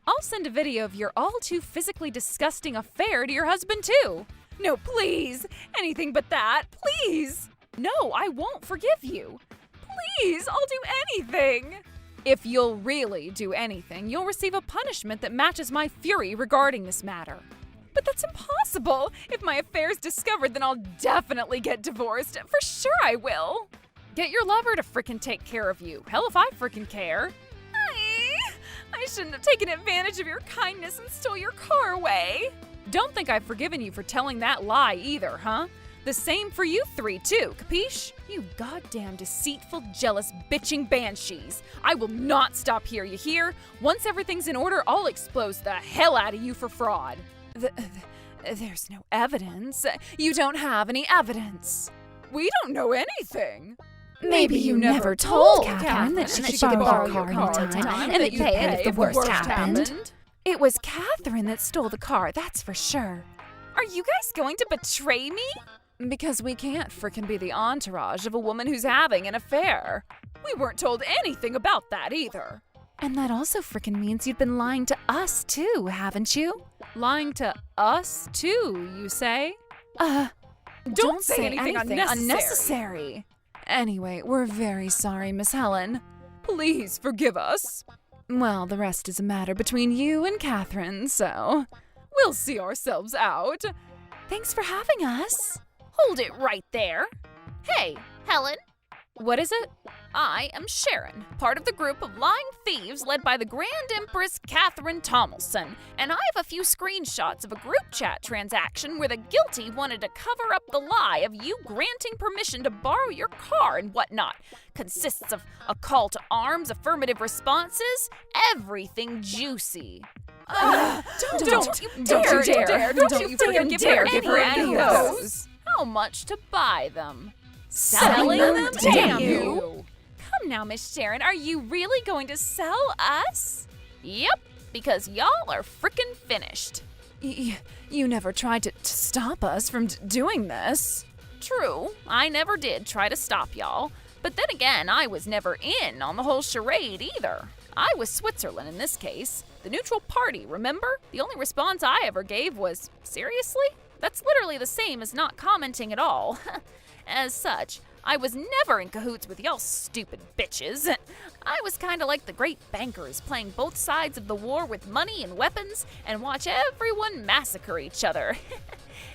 I'll I'll send a video of your all too physically disgusting affair to your husband, too. No, please. Anything but that. Please. No, I won't forgive you. Please, I'll do anything. If you'll really do anything, you'll receive a punishment that matches my fury regarding this matter. But that's impossible. If my affair's discovered, then I'll definitely get divorced. For sure I will. Get your lover to frickin' take care of you. Hell if I frickin' care. I shouldn't have taken advantage of your kindness and stole your car away. Don't think I've forgiven you for telling that lie either, huh? The same for you three, too, capiche? You goddamn deceitful, jealous, bitching banshees. I will not stop here, you hear? Once everything's in order, I'll expose the hell out of you for fraud. There's no evidence. You don't have any evidence. We don't know anything. Maybe you never told Catherine that she could borrow your car anytime and that you'd pay it if the worst happened. It was Catherine that stole the car, that's for sure. Are you guys going to betray me? Because we can't frickin' be the entourage of a woman who's having an affair. We weren't told anything about that either. And that also frickin' means you've been lying to us too, haven't you? Lying to us too, you say? Don't say anything unnecessary. Anyway, we're very sorry, Miss Helen. Please forgive us. Well, the rest is a matter between you and Catherine, so we'll see ourselves out. Thanks for having us. Hold it right there. Hey, Helen. What is it? I am Sharon, part of the group of lying thieves led by the Grand Empress Catherine Tomlinson, and I have a few screenshots of a group chat transaction where the guilty wanted to cover up the lie of you granting permission to borrow your car and whatnot. Consists of a call to arms, affirmative responses, everything juicy. Don't you dare give her any of those. How much to buy them? Selling them? Damn you! Come now, Miss Sharon, are you really going to sell us? Yep, because y'all are frickin' finished. You never tried to stop us from doing this. True, I never did try to stop y'all. But then again, I was never in on the whole charade either. I was Switzerland in this case. The neutral party, remember? The only response I ever gave was, seriously? That's literally the same as not commenting at all. As such, I was never in cahoots with y'all stupid bitches. I was kinda like the great bankers playing both sides of the war with money and weapons and watch everyone massacre each other.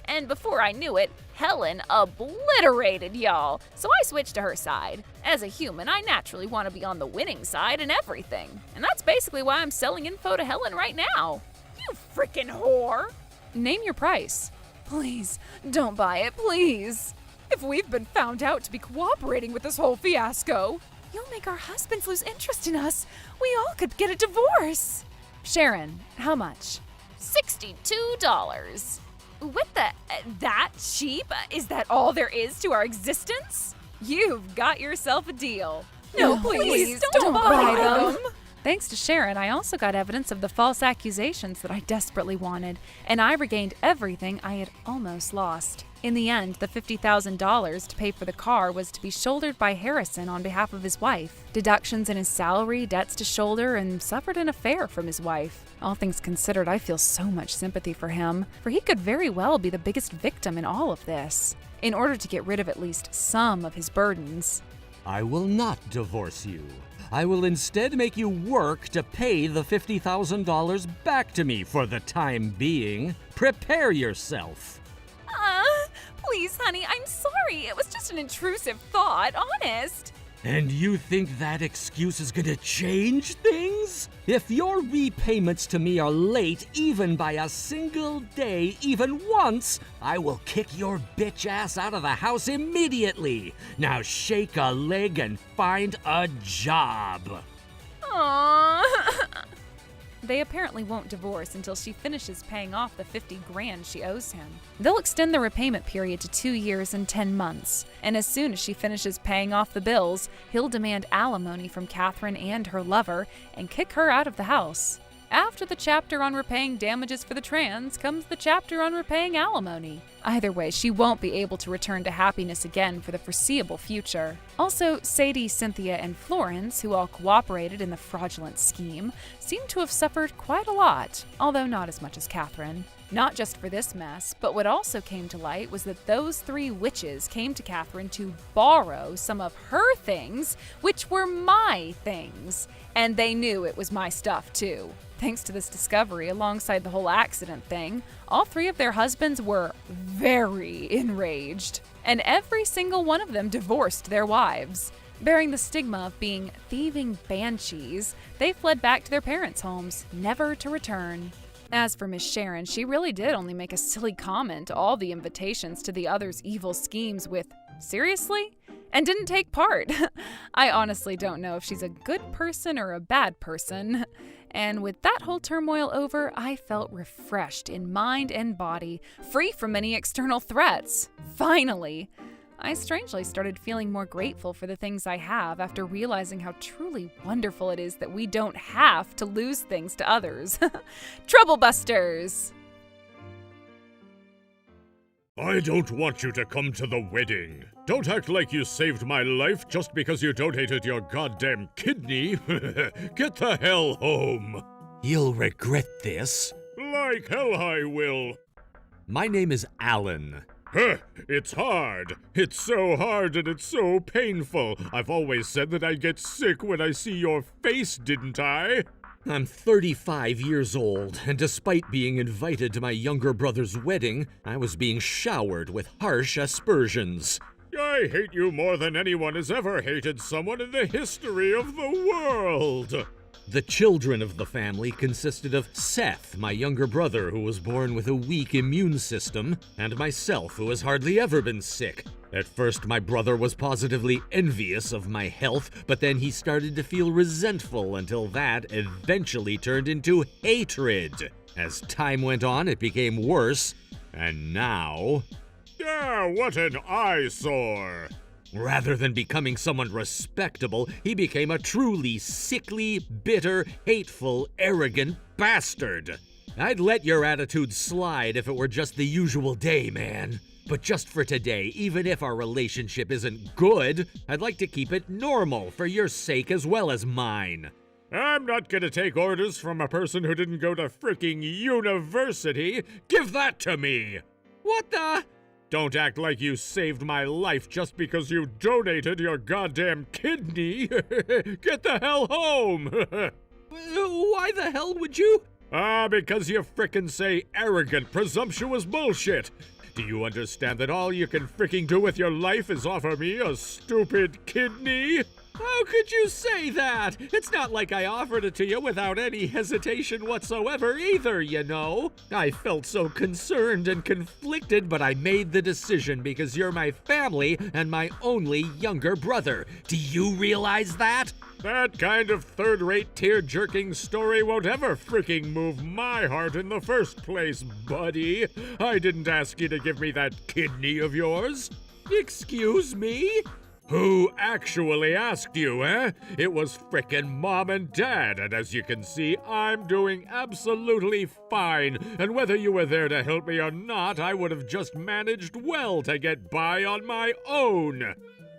And before I knew it, Helen obliterated y'all, so I switched to her side. As a human, I naturally want to be on the winning side in everything. And that's basically why I'm selling info to Helen right now. You frickin' whore! Name your price. Please, don't buy it, please. If we've been found out to be cooperating with this whole fiasco, you'll make our husbands lose interest in us. We all could get a divorce. Sharon, how much? $62. What the? That cheap? Is that all there is to our existence? You've got yourself a deal. No, please, don't buy them. Thanks to Sharon, I also got evidence of the false accusations that I desperately wanted, and I regained everything I had almost lost. In the end, the $50,000 to pay for the car was to be shouldered by Harrison on behalf of his wife. Deductions in his salary, debts to shoulder, and suffered an affair from his wife. All things considered, I feel so much sympathy for him, for he could very well be the biggest victim in all of this, in order to get rid of at least some of his burdens. I will not divorce you. I will instead make you work to pay the $50,000 back to me for the time being. Prepare yourself. Please, honey, I'm sorry. It was just an intrusive thought, honest. And you think that excuse is gonna change things? If your repayments to me are late even by a single day, even once, I will kick your bitch ass out of the house immediately. Now shake a leg and find a job. Aww. They apparently won't divorce until she finishes paying off the $50,000 she owes him. They'll extend the repayment period to 2 years and 10 months, and as soon as she finishes paying off the bills, he'll demand alimony from Catherine and her lover and kick her out of the house. After the chapter on repaying damages for the trans comes the chapter on repaying alimony. Either way, she won't be able to return to happiness again for the foreseeable future. Also, Sadie, Cynthia, and Florence, who all cooperated in the fraudulent scheme, seem to have suffered quite a lot, although not as much as Catherine. Not just for this mess, but what also came to light was that those 3 witches came to Catherine to borrow some of her things, which were my things. And they knew it was my stuff, too. Thanks to this discovery, alongside the whole accident thing, all 3 of their husbands were very enraged. And every single one of them divorced their wives. Bearing the stigma of being thieving banshees, they fled back to their parents' homes, never to return. As for Miss Sharon, she really did only make a silly comment to all the invitations to the others' evil schemes with, "Seriously?" and didn't take part. I honestly don't know if she's a good person or a bad person. And with that whole turmoil over, I felt refreshed in mind and body, free from any external threats. Finally! I strangely started feeling more grateful for the things I have after realizing how truly wonderful it is that we don't have to lose things to others. Trouble busters! I don't want you to come to the wedding. Don't act like you saved my life just because you donated your goddamn kidney. Get the hell home. You'll regret this. Like hell I will. My name is Alan. Huh, it's hard. It's so hard and it's so painful. I've always said that I get sick when I see your face, didn't I? I'm 35 years old, and despite being invited to my younger brother's wedding, I was being showered with harsh aspersions. I hate you more than anyone has ever hated someone in the history of the world. The children of the family consisted of Seth, my younger brother who was born with a weak immune system, and myself who has hardly ever been sick. At first, my brother was positively envious of my health, but then he started to feel resentful until that eventually turned into hatred. As time went on, it became worse, and now... Ah, what an eyesore! Rather than becoming someone respectable, he became a truly sickly, bitter, hateful, arrogant bastard. I'd let your attitude slide if it were just the usual day, man. But just for today, even if our relationship isn't good, I'd like to keep it normal for your sake as well as mine. I'm not gonna take orders from a person who didn't go to freaking university. Give that to me! What the? Don't act like you saved my life just because you donated your goddamn kidney. Get the hell home! Why the hell would you? Because you frickin' say arrogant, presumptuous bullshit. Do you understand that all you can fricking do with your life is offer me a stupid kidney? How could you say that? It's not like I offered it to you without any hesitation whatsoever either, you know. I felt so concerned and conflicted, but I made the decision because you're my family and my only younger brother. Do you realize that? That kind of third-rate, tear-jerking story won't ever freaking move my heart in the first place, buddy. I didn't ask you to give me that kidney of yours. Excuse me? Who actually asked you, eh? It was frickin' Mom and Dad, and as you can see, I'm doing absolutely fine. And whether you were there to help me or not, I would have just managed well to get by on my own.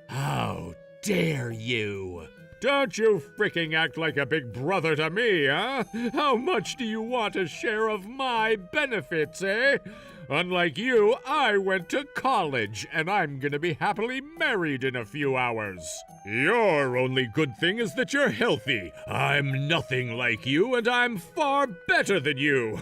How dare you? Don't you fricking act like a big brother to me, huh? How much do you want a share of my benefits, eh? Unlike you, I went to college, and I'm gonna be happily married in a few hours. Your only good thing is that you're healthy. I'm nothing like you, and I'm far better than you.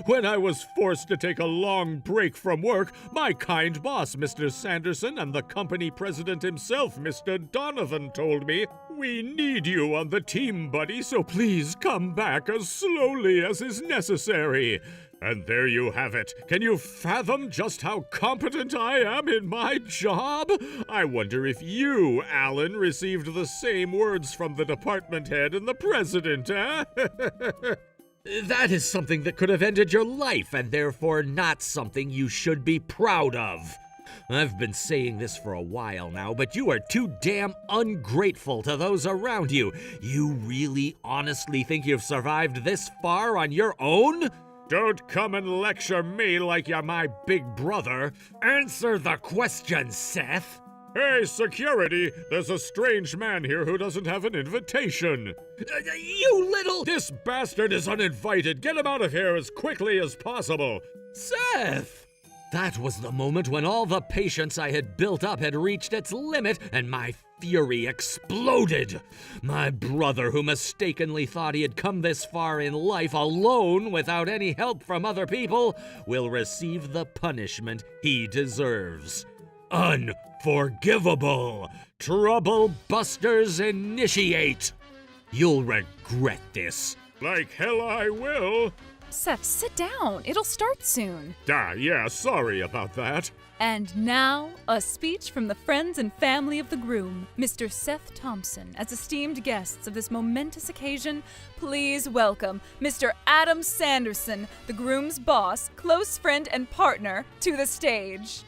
When I was forced to take a long break from work, my kind boss, Mr. Sanderson, and the company president himself, Mr. Donovan, told me, "We need you on the team, buddy, so please come back as slowly as is necessary." And there you have it. Can you fathom just how competent I am in my job? I wonder if you, Alan, received the same words from the department head and the president, eh? That is something that could have ended your life, and therefore not something you should be proud of. I've been saying this for a while now, but you are too damn ungrateful to those around you. You really honestly think you've survived this far on your own? Don't come and lecture me like you're my big brother. Answer the question, Seth. Hey, security! There's a strange man here who doesn't have an invitation. You little... This bastard is uninvited. Get him out of here as quickly as possible. Seth! That was the moment when all the patience I had built up had reached its limit and my fury exploded. My brother, who mistakenly thought he had come this far in life alone without any help from other people, will receive the punishment he deserves. Unforgivable! Trouble Busters initiate! You'll regret this. Like hell I will. Seth, sit down. It'll start soon. Yeah, sorry about that. And now, a speech from the friends and family of the groom, Mr. Seth Thompson. As esteemed guests of this momentous occasion, please welcome Mr. Adam Sanderson, the groom's boss, close friend, and partner, to the stage.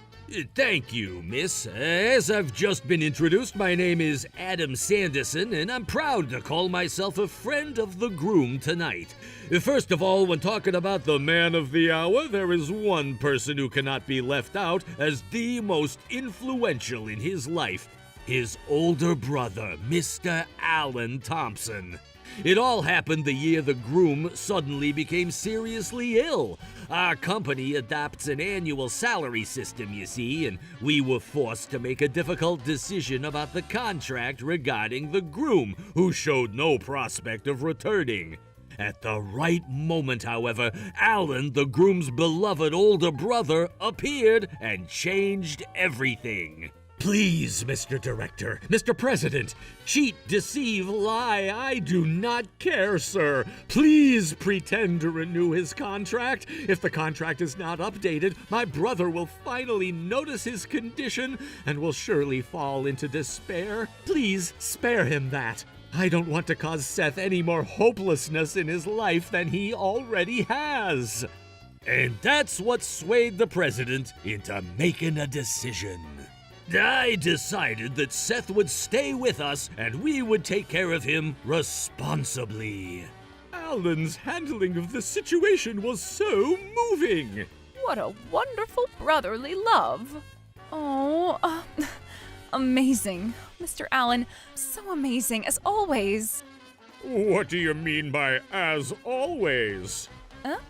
Thank you, miss. As I've just been introduced, my name is Adam Sanderson, and I'm proud to call myself a friend of the groom tonight. First of all, when talking about the man of the hour, there is one person who cannot be left out as the most influential in his life: his older brother, Mr. Alan Thompson. It all happened the year the groom suddenly became seriously ill. Our company adopts an annual salary system, you see, and we were forced to make a difficult decision about the contract regarding the groom, who showed no prospect of returning. At the right moment, however, Alan, the groom's beloved older brother, appeared and changed everything. Please, Mr. Director, Mr. President, cheat, deceive, lie, I do not care, sir. Please pretend to renew his contract. If the contract is not updated, my brother will finally notice his condition and will surely fall into despair. Please spare him that. I don't want to cause Seth any more hopelessness in his life than he already has. And that's what swayed the president into making a decision. I decided that Seth would stay with us and we would take care of him responsibly. Alan's handling of the situation was so moving. What a wonderful brotherly love. Oh, amazing. Mr. Allen, so amazing, as always. What do you mean by as always?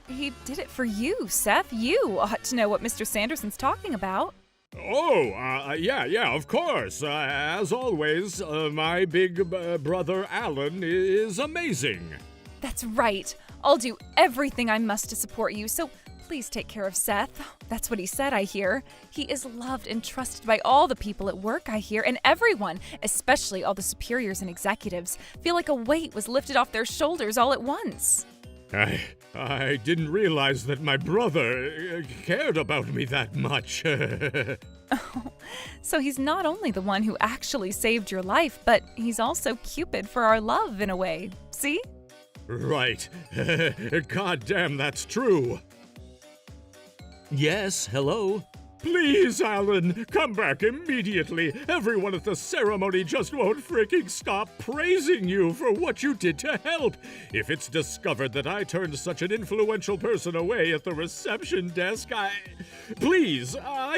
He did it for you, Seth. You ought to know what Mr. Sanderson's talking about. Oh, yeah, of course. As always, my big brother Alan is amazing. That's right. I'll do everything I must to support you, so please take care of Seth. That's what he said, I hear. He is loved and trusted by all the people at work, I hear, and everyone, especially all the superiors and executives, feel like a weight was lifted off their shoulders all at once. I didn't realize that my brother cared about me that much. So he's not only the one who actually saved your life, but he's also Cupid for our love in a way. See? Right. God damn, that's true. Yes, hello? Please, Alan, come back immediately. Everyone at the ceremony just won't freaking stop praising you for what you did to help. If it's discovered that I turned such an influential person away at the reception desk, I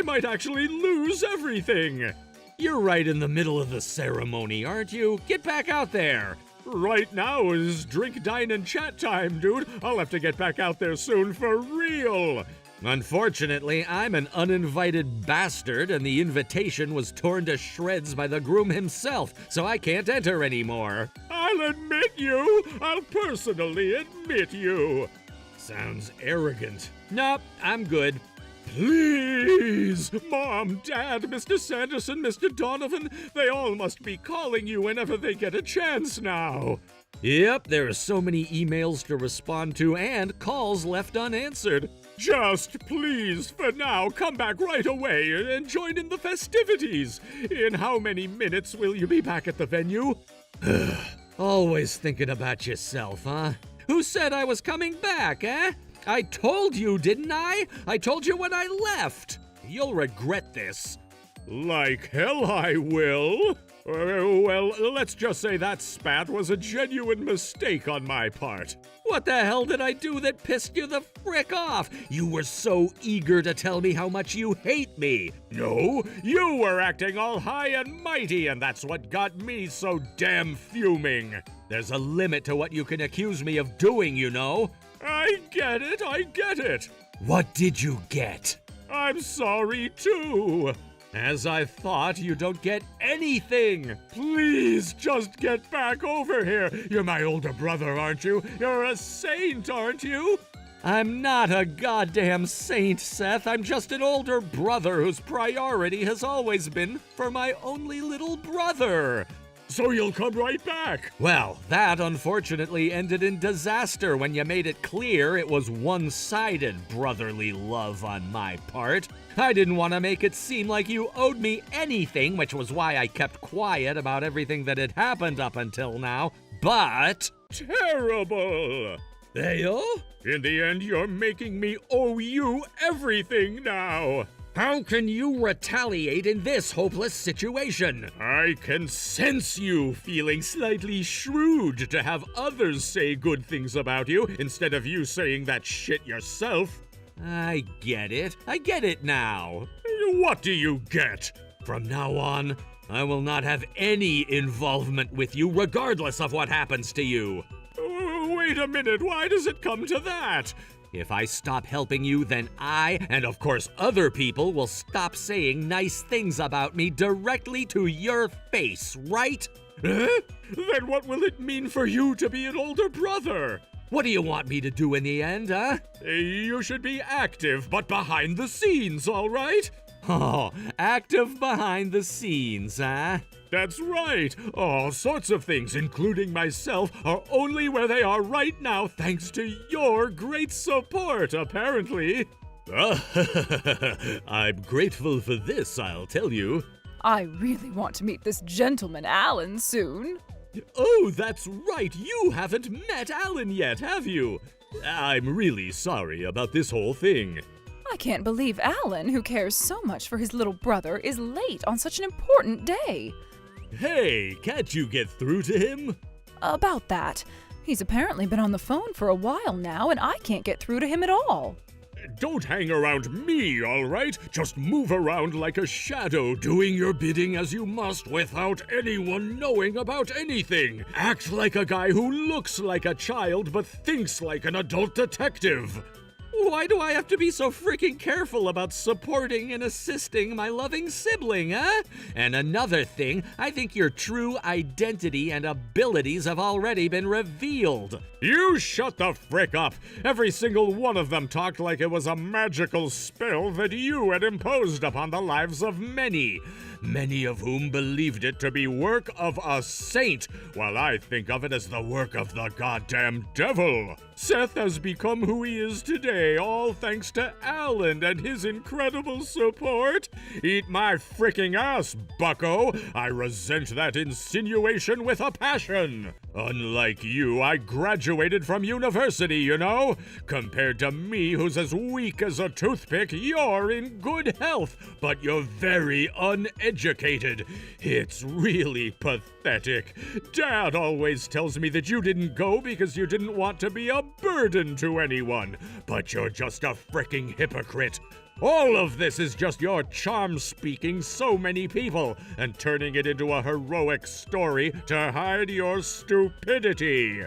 might actually lose everything. You're right in the middle of the ceremony, aren't you? Get back out there. Right now is drink, dine, and chat time, dude. I'll have to get back out there soon for real. Unfortunately, I'm an uninvited bastard, and the invitation was torn to shreds by the groom himself, so I can't enter anymore. I'll admit you! I'll personally admit you! Sounds arrogant. Nope, I'm good. Please! Mom, Dad, Mr. Sanderson, Mr. Donovan, they all must be calling you whenever they get a chance now. Yep, there are so many emails to respond to and calls left unanswered. Just please, for now, come back right away and join in the festivities. In how many minutes will you be back at the venue? Always thinking about yourself, huh? Who said I was coming back, eh? I told you, didn't I? I told you when I left. You'll regret this. Like hell I will. Well, let's just say that spat was a genuine mistake on my part. What the hell did I do that pissed you the frick off? You were so eager to tell me how much you hate me. No, you were acting all high and mighty, and that's what got me so damn fuming. There's a limit to what you can accuse me of doing, you know. I get it. What did you get? I'm sorry too. As I thought, you don't get anything. Please just get back over here. You're my older brother, aren't you? You're a saint, aren't you? I'm not a goddamn saint, Seth. I'm just an older brother whose priority has always been for my only little brother. So you'll come right back. Well, that unfortunately ended in disaster when you made it clear it was one-sided brotherly love on my part. I didn't want to make it seem like you owed me anything, which was why I kept quiet about everything that had happened up until now. But... Terrible! Theo? In the end, you're making me owe you everything now. How can you retaliate in this hopeless situation? I can sense you feeling slightly shrewd to have others say good things about you instead of you saying that shit yourself. I get it now. What do you get? From now on, I will not have any involvement with you regardless of what happens to you. Wait a minute, why does it come to that? If I stop helping you, then I, and of course other people, will stop saying nice things about me directly to your face, right? Then what will it mean for you to be an older brother? What do you want me to do in the end, huh? You should be active, but behind the scenes, all right? Oh, active behind the scenes, huh? That's right. All sorts of things, including myself, are only where they are right now thanks to your great support, apparently. I'm grateful for this, I'll tell you. I really want to meet this gentleman, Alan, soon. Oh, that's right. You haven't met Alan yet, have you? I'm really sorry about this whole thing. I can't believe Alan, who cares so much for his little brother, is late on such an important day. Hey, can't you get through to him? About that. He's apparently been on the phone for a while now, and I can't get through to him at all. Don't hang around me, all right? Just move around like a shadow, doing your bidding as you must without anyone knowing about anything. Act like a guy who looks like a child but thinks like an adult detective. Why do I have to be so freaking careful about supporting and assisting my loving sibling, huh? And another thing, I think your true identity and abilities have already been revealed. You shut the frick up! Every single one of them talked like it was a magical spell that you had imposed upon the lives of many of whom believed it to be work of a saint, while I think of it as the work of the goddamn devil. Seth has become who he is today, all thanks to Alan and his incredible support. Eat my fricking ass, bucko! I resent that insinuation with a passion. Unlike you, I graduated from university, you know. Compared to me, who's as weak as a toothpick, you're in good health, but you're very uneducated. It's really pathetic. Dad always tells me that you didn't go because you didn't want to be a burden to anyone, but you're just a fricking hypocrite. All of this is just your charm speaking so many people and turning it into a heroic story to hide your stupidity.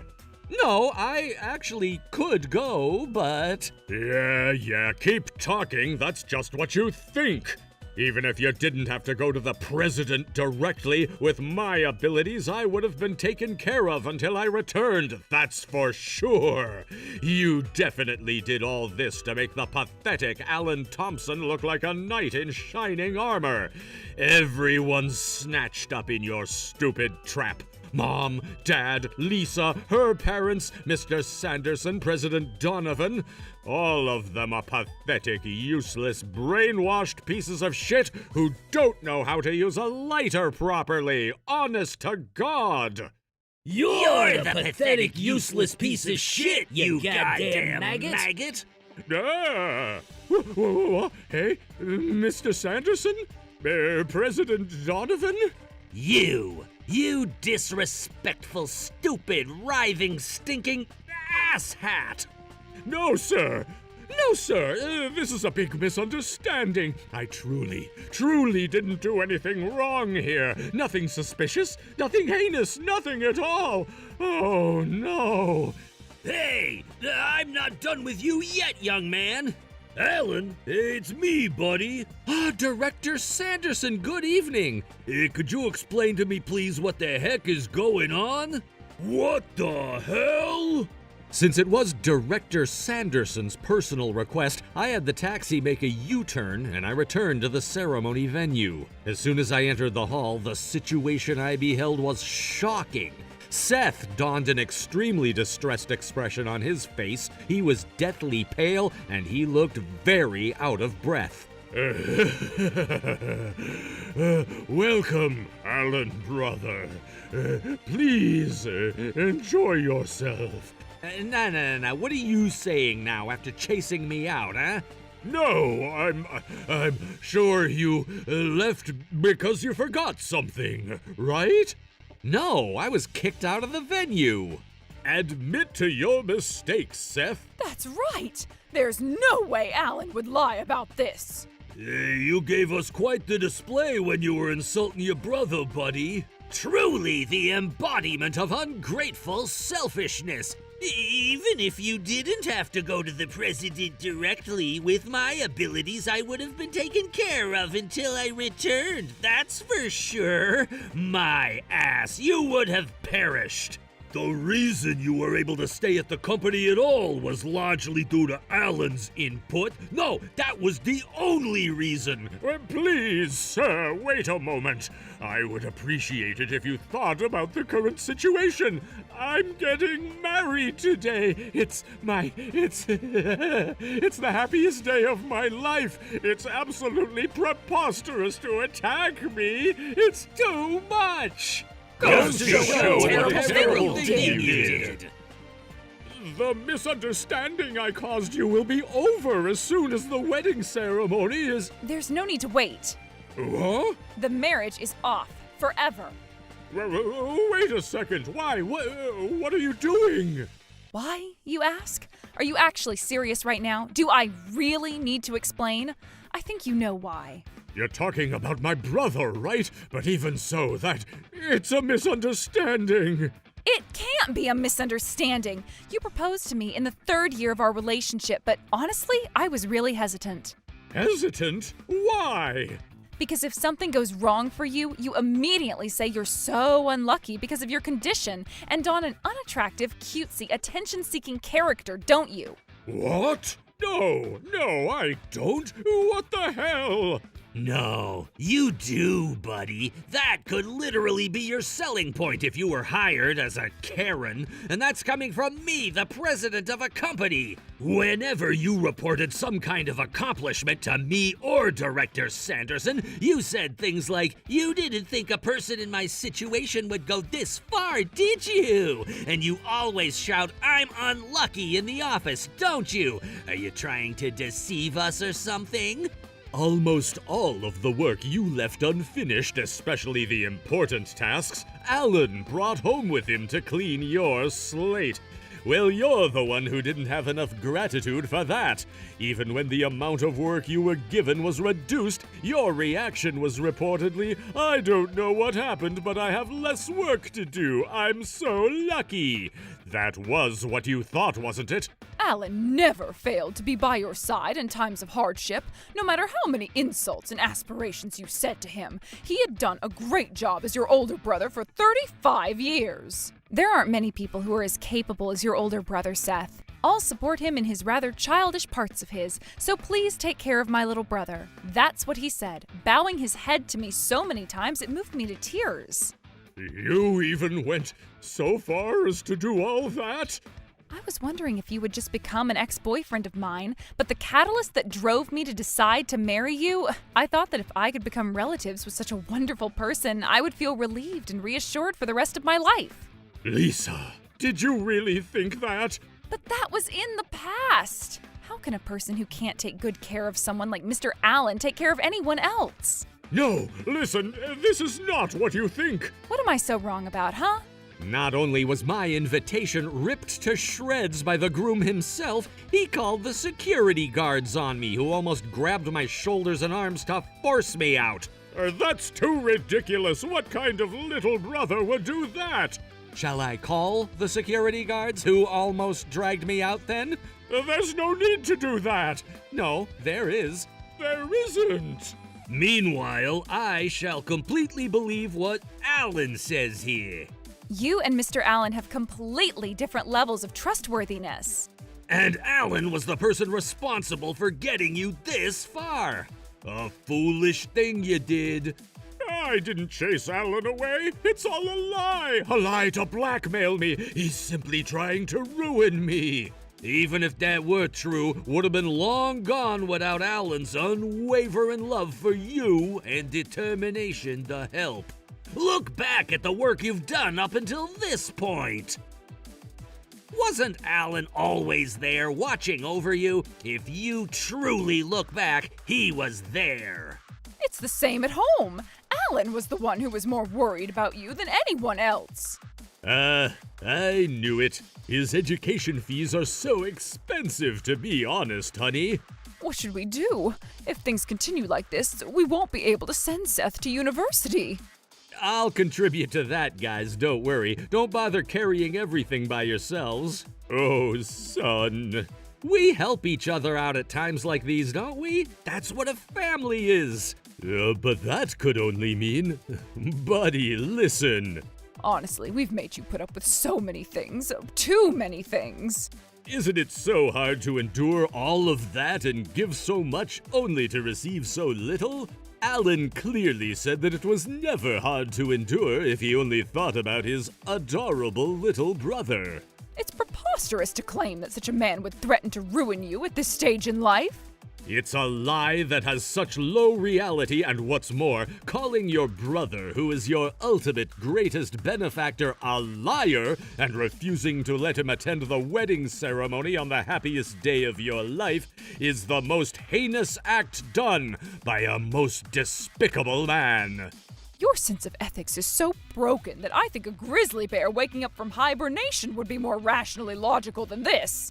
No, I actually could go, but... Yeah, keep talking. That's just what you think. Even if you didn't have to go to the president directly, with my abilities, I would have been taken care of until I returned, that's for sure. You definitely did all this to make the pathetic Alan Thompson look like a knight in shining armor. Everyone's snatched up in your stupid trap. Mom, Dad, Lisa, her parents, Mr. Sanderson, President Donovan. All of them are pathetic, useless, brainwashed pieces of shit who don't know how to use a lighter properly. Honest to God. You're the pathetic, useless piece of shit, you goddamn maggot! Ah! Hey, Mr. Sanderson? President Donovan? You disrespectful, stupid, writhing, stinking asshat! No, sir! No, sir! This is a big misunderstanding. I truly didn't do anything wrong here. Nothing suspicious, nothing heinous, nothing at all. Oh, no. Hey, I'm not done with you yet, young man. Alan, it's me, buddy. Director Sanderson, good evening. Could you explain to me, please, what the heck is going on? What the hell? Since it was Director Sanderson's personal request, I had the taxi make a U-turn and I returned to the ceremony venue. As soon as I entered the hall, the situation I beheld was shocking. Seth donned an extremely distressed expression on his face. He was deathly pale and he looked very out of breath. Welcome, Alan, brother. Please, enjoy yourself. No. What are you saying now after chasing me out, huh? No, I'm sure you left because you forgot something, right? No, I was kicked out of the venue. Admit to your mistakes, Seth. That's right! There's no way Alan would lie about this. You gave us quite the display when you were insulting your brother, buddy. Truly the embodiment of ungrateful selfishness. Even if you didn't have to go to the president directly, with my abilities I would have been taken care of until I returned, that's for sure. My ass, you would have perished. The reason you were able to stay at the company at all was largely due to Alan's input. No, that was the only reason. Please, sir, wait a moment. I would appreciate it if you thought about the current situation. I'm getting married today. It's the happiest day of my life. It's absolutely preposterous to attack me. It's too much. Goes to show what a terrible terrible thing thing you you did. The misunderstanding I caused you will be over as soon as the wedding ceremony is... There's no need to wait. What? The marriage is off forever. Wait a second. Why? What are you doing? Why, you ask? Are you actually serious right now? Do I really need to explain? I think you know why. You're talking about my brother, right? But even so, it's a misunderstanding. It can't be a misunderstanding. You proposed to me in the 3rd year of our relationship, but honestly, I was really hesitant. Hesitant? Why? Because if something goes wrong for you, you immediately say you're so unlucky because of your condition and don an unattractive, cutesy, attention-seeking character, don't you? What? No, I don't. What the hell? No, you do, buddy. That could literally be your selling point if you were hired as a Karen, and that's coming from me, the president of a company. Whenever you reported some kind of accomplishment to me or Director Sanderson, you said things like, "You didn't think a person in my situation would go this far, did you?" And you always shout, "I'm unlucky" in the office, don't you? Are you trying to deceive us or something? Almost all of the work you left unfinished, especially the important tasks, Alan brought home with him to clean your slate. Well, you're the one who didn't have enough gratitude for that. Even when the amount of work you were given was reduced, your reaction was reportedly, "I don't know what happened, but I have less work to do. I'm so lucky." That was what you thought, wasn't it? Alan never failed to be by your side in times of hardship, no matter how many insults and aspirations you said to him. He had done a great job as your older brother for 35 years. There aren't many people who are as capable as your older brother, Seth. I'll support him in his rather childish parts of his, so please take care of my little brother. That's what he said, bowing his head to me so many times it moved me to tears. You even went so far as to do all that? I was wondering if you would just become an ex-boyfriend of mine, but the catalyst that drove me to decide to marry you, I thought that if I could become relatives with such a wonderful person, I would feel relieved and reassured for the rest of my life. Lisa, did you really think that? But that was in the past. How can a person who can't take good care of someone like Mr. Allen take care of anyone else? No, listen, this is not what you think. What am I so wrong about, huh? Not only was my invitation ripped to shreds by the groom himself, he called the security guards on me, who almost grabbed my shoulders and arms to force me out. That's too ridiculous. What kind of little brother would do that? Shall I call the security guards who almost dragged me out then? There's no need to do that. No, there is. There isn't. Meanwhile, I shall completely believe what Alan says here. You and Mr. Allen have completely different levels of trustworthiness. And Alan was the person responsible for getting you this far. A foolish thing you did. I didn't chase Alan away. It's all a lie to blackmail me. He's simply trying to ruin me. Even if that were true, would have been long gone without Alan's unwavering love for you and determination to help. Look back at the work you've done up until this point. Wasn't Alan always there watching over you? If you truly look back, he was there. It's the same at home. Alan was the one who was more worried about you than anyone else. I knew it. His education fees are so expensive, to be honest, honey. What should we do? If things continue like this, we won't be able to send Seth to university. I'll contribute to that, guys, don't worry. Don't bother carrying everything by yourselves. Oh, son. We help each other out at times like these, don't we? That's what a family is. But that could only mean... Buddy, listen. Honestly, we've made you put up with so many things. Too many things. Isn't it so hard to endure all of that and give so much only to receive so little? Alan clearly said that it was never hard to endure if he only thought about his adorable little brother. It's preposterous to claim that such a man would threaten to ruin you at this stage in life. It's a lie that has such low reality, and what's more, calling your brother, who is your ultimate greatest benefactor, a liar, and refusing to let him attend the wedding ceremony on the happiest day of your life is the most heinous act done by a most despicable man. Your sense of ethics is so broken that I think a grizzly bear waking up from hibernation would be more rationally logical than this.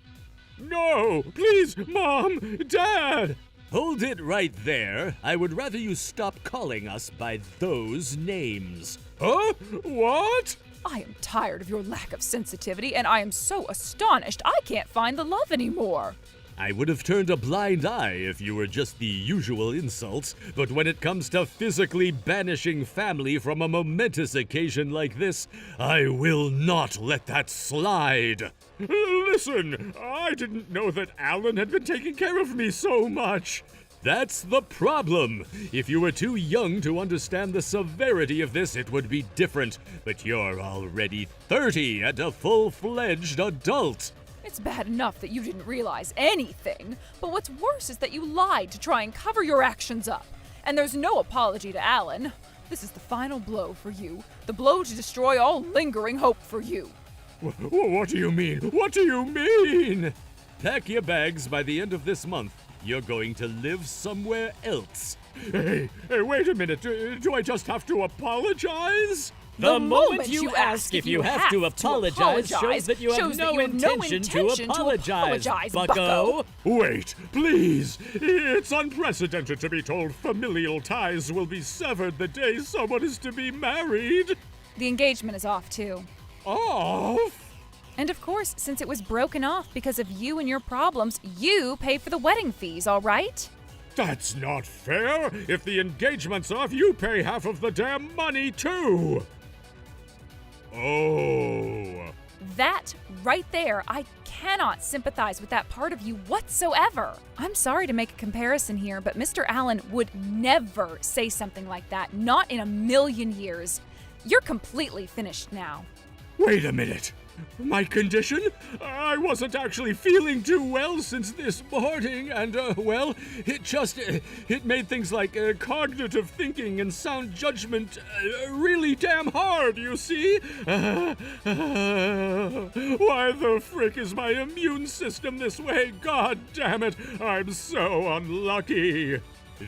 No! Please, Mom! Dad! Hold it right there. I would rather you stop calling us by those names. Huh? What? I am tired of your lack of sensitivity, and I am so astonished I can't find the love anymore. I would have turned a blind eye if you were just the usual insults, but when it comes to physically banishing family from a momentous occasion like this, I will not let that slide. Listen, I didn't know that Alan had been taking care of me so much. That's the problem. If you were too young to understand the severity of this, it would be different. But you're already 30 and a full-fledged adult. It's bad enough that you didn't realize anything, but what's worse is that you lied to try and cover your actions up. And there's no apology to Alan. This is the final blow for you, the blow to destroy all lingering hope for you. What do you mean? What do you mean? Pack your bags by the end of this month. You're going to live somewhere else. Hey, wait a minute. Do I just have to apologize? The moment you ask if you have to apologize shows that you have no intention to apologize, bucko. Wait, please. It's unprecedented to be told familial ties will be severed the day someone is to be married. The engagement is off, too. Off? And of course, since it was broken off because of you and your problems, you pay for the wedding fees, all right? That's not fair. If the engagement's off, you pay half of the damn money, too. Oh. That right there, I cannot sympathize with that part of you whatsoever. I'm sorry to make a comparison here, but Mr. Allen would never say something like that, not in a million years. You're completely finished now. Wait a minute. My condition? I wasn't actually feeling too well since this morning, and, well, it made things like cognitive thinking and sound judgment really damn hard, you see? Why the frick is my immune system this way? God damn it, I'm so unlucky.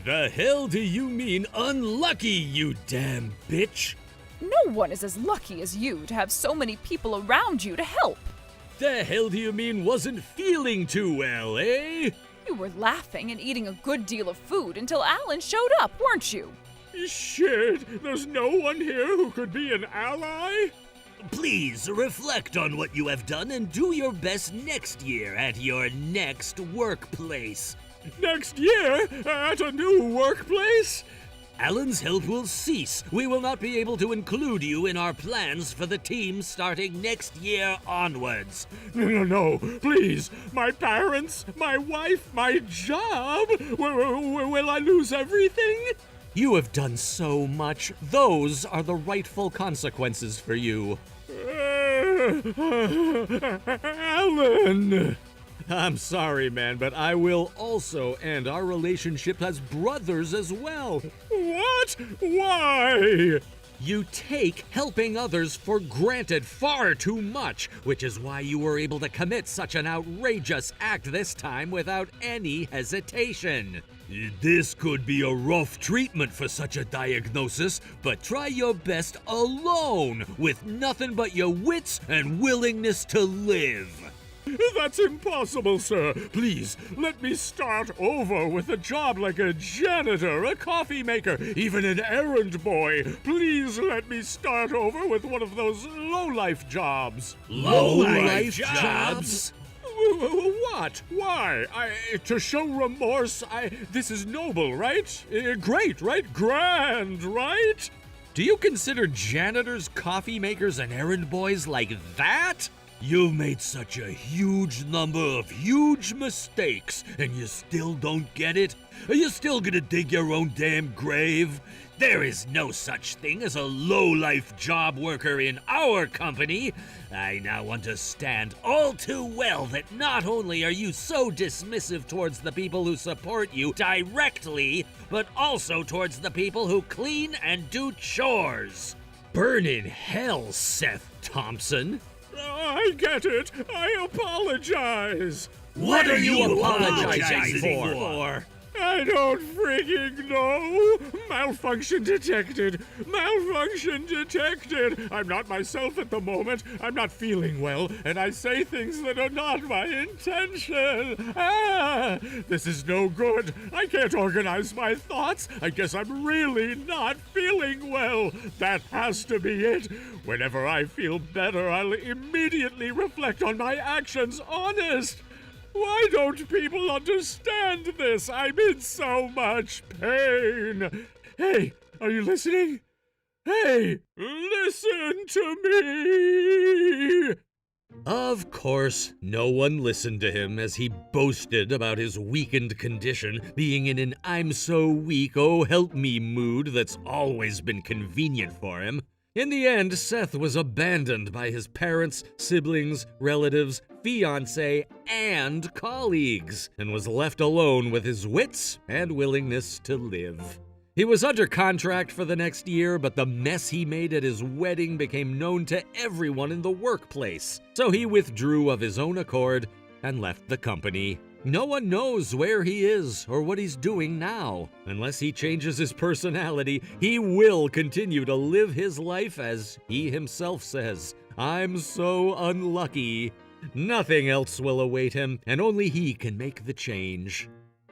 The hell do you mean unlucky, you damn bitch? No one is as lucky as you to have so many people around you to help. The hell do you mean wasn't feeling too well, eh? You were laughing and eating a good deal of food until Alan showed up, weren't you? Shit, there's no one here who could be an ally? Please reflect on what you have done and do your best next year at your next workplace. Next year? At a new workplace? Alan's help will cease. We will not be able to include you in our plans for the team starting next year onwards. No, please. My parents, my wife, my job. Will I lose everything? You have done so much. Those are the rightful consequences for you. Alan! I'm sorry, man, but I will also end our relationship as brothers as well. What? Why? You take helping others for granted far too much, which is why you were able to commit such an outrageous act this time without any hesitation. This could be a rough treatment for such a diagnosis, but try your best alone with nothing but your wits and willingness to live. That's impossible, sir. Please, let me start over with a job like a janitor, a coffee maker, even an errand boy. Please let me start over with one of those low-life jobs. Low-life jobs? What? Why? To show remorse, this is noble, right? Great, right? Grand, right? Do you consider janitors, coffee makers, and errand boys like that? You've made such a huge number of huge mistakes, and you still don't get it? Are you still gonna dig your own damn grave? There is no such thing as a low-life job worker in our company. I now understand all too well that not only are you so dismissive towards the people who support you directly, but also towards the people who clean and do chores. Burn in hell, Seth Thompson. I get it. I apologize. What are you apologizing for? I don't freaking know. Malfunction detected. Malfunction detected. I'm not myself at the moment. I'm not feeling well, and I say things that are not my intention. This is no good. I can't organize my thoughts. I guess I'm really not feeling well. That has to be it. Whenever I feel better, I'll immediately reflect on my actions. Honest. Why don't people understand this? I'm in so much pain. Hey, are you listening? Hey, listen to me! Of course, no one listened to him as he boasted about his weakened condition, being in an I'm so weak, oh help me mood that's always been convenient for him. In the end, Seth was abandoned by his parents, siblings, relatives, fiancé, and colleagues, and was left alone with his wits and willingness to live. He was under contract for the next year, but the mess he made at his wedding became known to everyone in the workplace, so he withdrew of his own accord and left the company. No one knows where he is or what he's doing now. Unless he changes his personality, he will continue to live his life as he himself says, "I'm so unlucky." Nothing else will await him, and only he can make the change.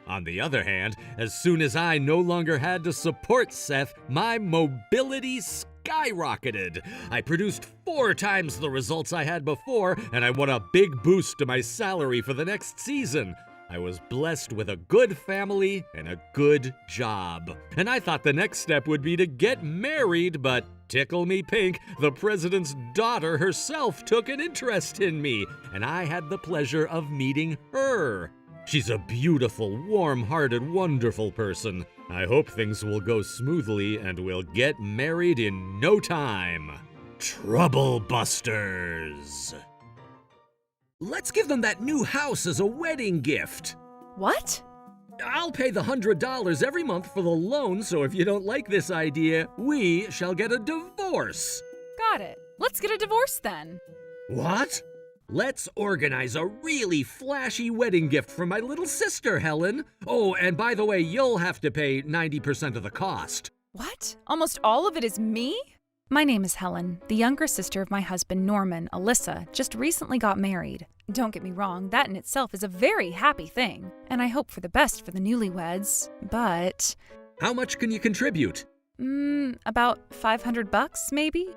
On the other hand, as soon as I no longer had to support Seth, my mobility skyrocketed. I produced 4 times the results I had before, and I won a big boost to my salary for the next season. I was blessed with a good family and a good job. And I thought the next step would be to get married, but tickle me pink, the president's daughter herself took an interest in me, and I had the pleasure of meeting her. She's a beautiful, warm-hearted, wonderful person. I hope things will go smoothly and we'll get married in no time. Trouble Busters. Let's give them that new house as a wedding gift. What? I'll pay the $100 every month for the loan, so if you don't like this idea, we shall get a divorce. Got it. Let's get a divorce then. What? Let's organize a really flashy wedding gift for my little sister, Helen. Oh, and by the way, you'll have to pay 90% of the cost. What? Almost all of it is me? My name is Helen. The younger sister of my husband, Norman, Alyssa, just recently got married. Don't get me wrong, that in itself is a very happy thing, and I hope for the best for the newlyweds, but... How much can you contribute? About $500 maybe?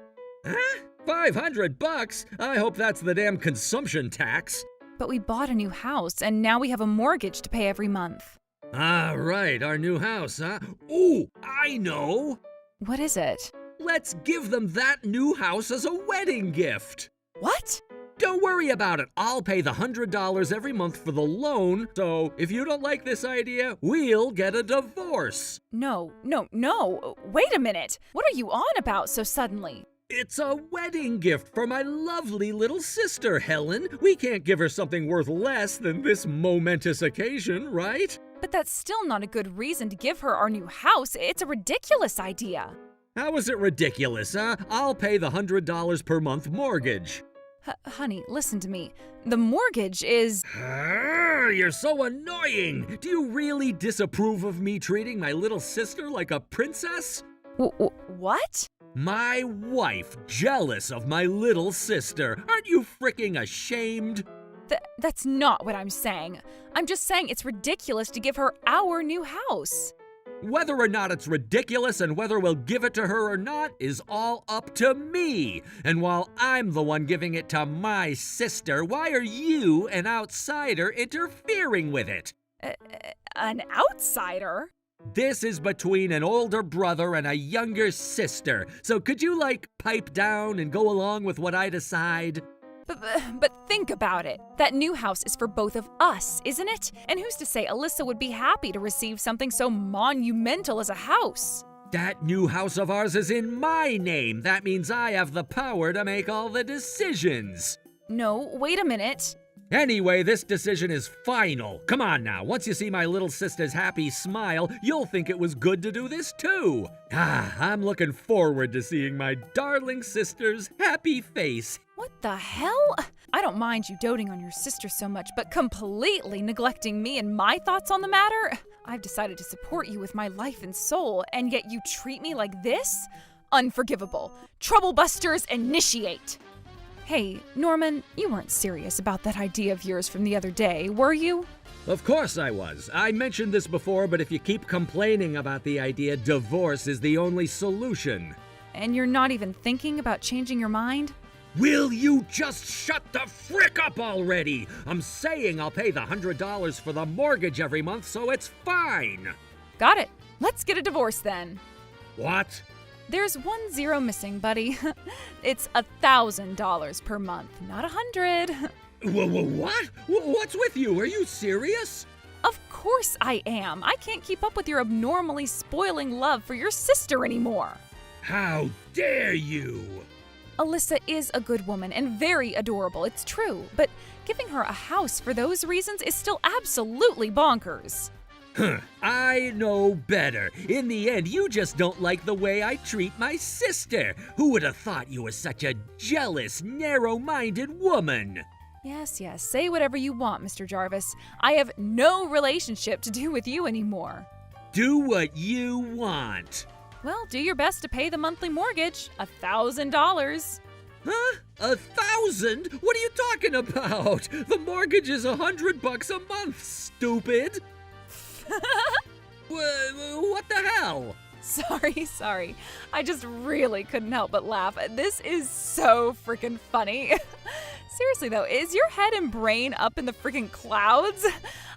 Huh? $500? I hope that's the damn consumption tax. But we bought a new house, and now we have a mortgage to pay every month. Ah, right, our new house, huh? Ooh, I know! What is it? Let's give them that new house as a wedding gift. What? Don't worry about it. I'll pay the $100 every month for the loan, so if you don't like this idea, we'll get a divorce. No. Wait a minute. What are you on about so suddenly? It's a wedding gift for my lovely little sister, Helen. We can't give her something worth less than this momentous occasion, right? But that's still not a good reason to give her our new house. It's a ridiculous idea. How is it ridiculous, huh? I'll pay the $100 per month mortgage. Honey, listen to me. The mortgage is... You're so annoying! Do you really disapprove of me treating my little sister like a princess? What? My wife jealous of my little sister. Aren't you fricking ashamed? That's not what I'm saying. I'm just saying it's ridiculous to give her our new house. Whether or not it's ridiculous and whether we'll give it to her or not is all up to me. And while I'm the one giving it to my sister, why are you, an outsider, interfering with it? An outsider? This is between an older brother and a younger sister. So could you, pipe down and go along with what I decide? But think about it. That new house is for both of us, isn't it? And who's to say Alyssa would be happy to receive something so monumental as a house? That new house of ours is in my name. That means I have the power to make all the decisions. No, wait a minute. Anyway, this decision is final. Come on now, once you see my little sister's happy smile, you'll think it was good to do this too. I'm looking forward to seeing my darling sister's happy face. What the hell? I don't mind you doting on your sister so much, but completely neglecting me and my thoughts on the matter? I've decided to support you with my life and soul, and yet you treat me like this? Unforgivable. Trouble Busters initiate! Hey, Norman, you weren't serious about that idea of yours from the other day, were you? Of course I was. I mentioned this before, but if you keep complaining about the idea, divorce is the only solution. And you're not even thinking about changing your mind? Will you just shut the frick up already? I'm saying I'll pay the $100 for the mortgage every month, so it's fine. Got it. Let's get a divorce then. What? There's 1 0 missing, buddy. It's $1,000 per month, not $100. What? What's with you? Are you serious? Of course I am. I can't keep up with your abnormally spoiling love for your sister anymore. How dare you? Alyssa is a good woman and very adorable, it's true, but giving her a house for those reasons is still absolutely bonkers. I know better. In the end, you just don't like the way I treat my sister. Who would have thought you were such a jealous, narrow-minded woman? Yes, say whatever you want, Mr. Jarvis. I have no relationship to do with you anymore. Do what you want. Well, do your best to pay the monthly mortgage, $1,000. Huh? 1,000? What are you talking about? The mortgage is $100 a month, stupid. What the hell? Sorry. I just really couldn't help but laugh. This is so freaking funny. Seriously though, is your head and brain up in the freaking clouds?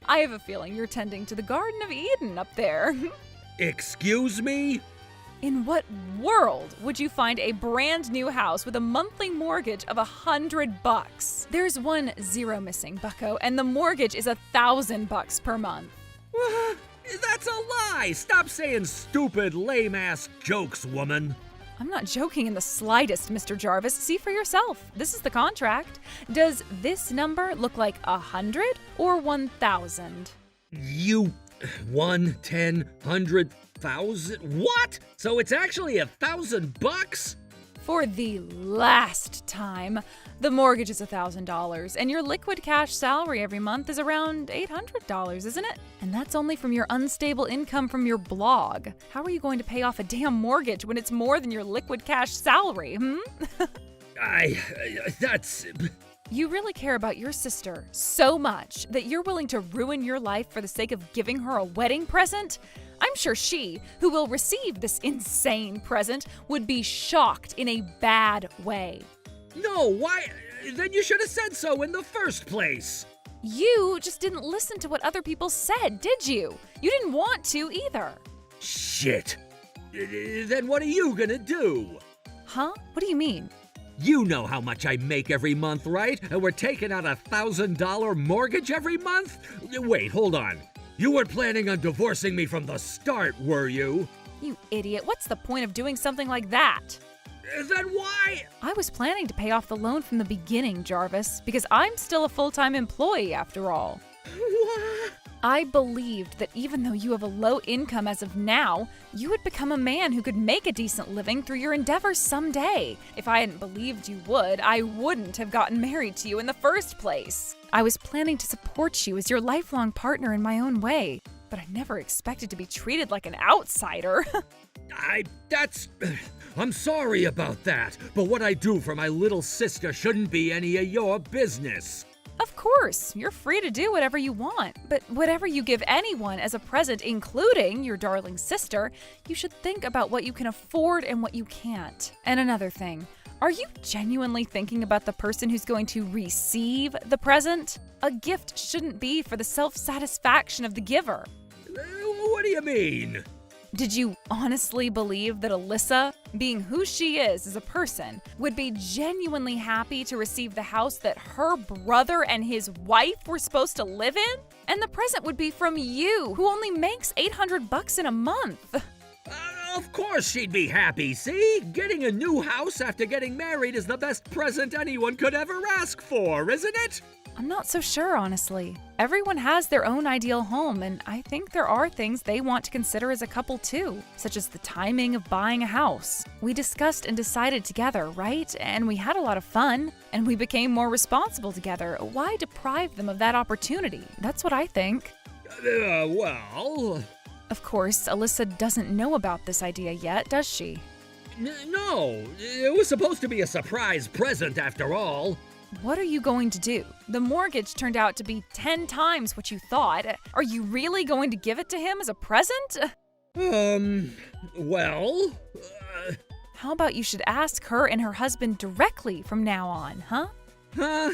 I have a feeling you're tending to the Garden of Eden up there. Excuse me? In what world would you find a brand new house with a monthly mortgage of $100? There's 1 0 missing, bucko, and the mortgage is $1,000 per month. That's a lie! Stop saying stupid, lame-ass jokes, woman. I'm not joking in the slightest, Mr. Jarvis. See for yourself. This is the contract. Does this number look like 100 or 1,000? You 1, 10, 100, 1,000? What? So it's actually $1,000? For the last time, the mortgage is $1,000, and your liquid cash salary every month is around $800, isn't it? And that's only from your unstable income from your blog. How are you going to pay off a damn mortgage when it's more than your liquid cash salary, That's... You really care about your sister so much that you're willing to ruin your life for the sake of giving her a wedding present? I'm sure she, who will receive this insane present, would be shocked in a bad way. No, why? Then you should have said so in the first place. You just didn't listen to what other people said, did you? You didn't want to either. Shit. Then what are you gonna do? Huh? What do you mean? You know how much I make every month, right? And we're taking out $1,000 mortgage every month? Wait, hold on. You weren't planning on divorcing me from the start, were you? You idiot. What's the point of doing something like that? Then why? I was planning to pay off the loan from the beginning, Jarvis, because I'm still a full-time employee after all. What? I believed that even though you have a low income as of now, you would become a man who could make a decent living through your endeavors someday. If I hadn't believed you would, I wouldn't have gotten married to you in the first place. I was planning to support you as your lifelong partner in my own way, but I never expected to be treated like an outsider. I'm sorry about that, but what I do for my little sister shouldn't be any of your business. Of course, you're free to do whatever you want, but whatever you give anyone as a present, including your darling sister, you should think about what you can afford and what you can't. And another thing, are you genuinely thinking about the person who's going to receive the present? A gift shouldn't be for the self-satisfaction of the giver. What do you mean? Did you honestly believe that Alyssa, being who she is as a person, would be genuinely happy to receive the house that her brother and his wife were supposed to live in? And the present would be from you, who only makes $800 in a month. Of course she'd be happy, see? Getting a new house after getting married is the best present anyone could ever ask for, isn't it? I'm not so sure, honestly. Everyone has their own ideal home, and I think there are things they want to consider as a couple too, such as the timing of buying a house. We discussed and decided together, right? And we had a lot of fun, and we became more responsible together. Why deprive them of that opportunity? That's what I think. Well... Of course, Alyssa doesn't know about this idea yet, does she? No, it was supposed to be a surprise present after all. What are you going to do? The mortgage turned out to be 10 times what you thought. Are you really going to give it to him as a present? Well... How about you should ask her and her husband directly from now on, huh? Huh?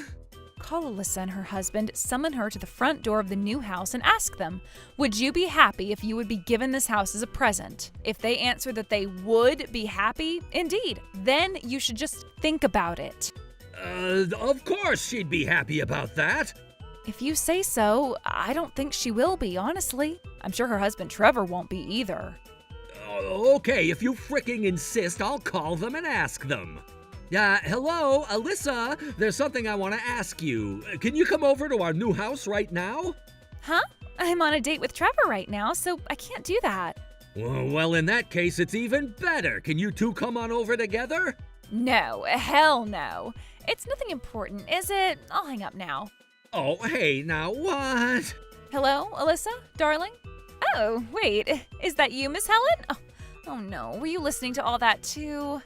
Call Alyssa and her husband, summon her to the front door of the new house and ask them, would you be happy if you would be given this house as a present? If they answer that they would be happy, indeed, then you should just think about it. Of course she'd be happy about that. If you say so, I don't think she will be, honestly. I'm sure her husband Trevor won't be either. Okay, if you fricking insist, I'll call them and ask them. Hello, Alyssa, there's something I want to ask you. Can you come over to our new house right now? Huh? I'm on a date with Trevor right now, so I can't do that. Well, in that case, it's even better. Can you two come on over together? No, hell no. It's nothing important, is it? I'll hang up now. Oh, hey, now what? Hello, Alyssa, darling? Oh, wait, is that you, Miss Helen? Oh no, were you listening to all that too?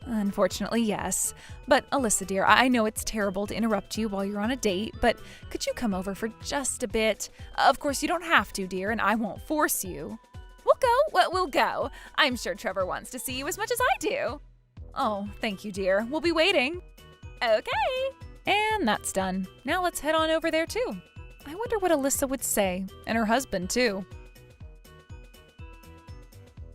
Unfortunately, yes. But Alyssa, dear, I know it's terrible to interrupt you while you're on a date, but could you come over for just a bit? Of course, you don't have to, dear, and I won't force you. We'll go. I'm sure Trevor wants to see you as much as I do. Oh, thank you, dear. We'll be waiting. Okay. And that's done. Now let's head on over there, too. I wonder what Alyssa would say, and her husband, too.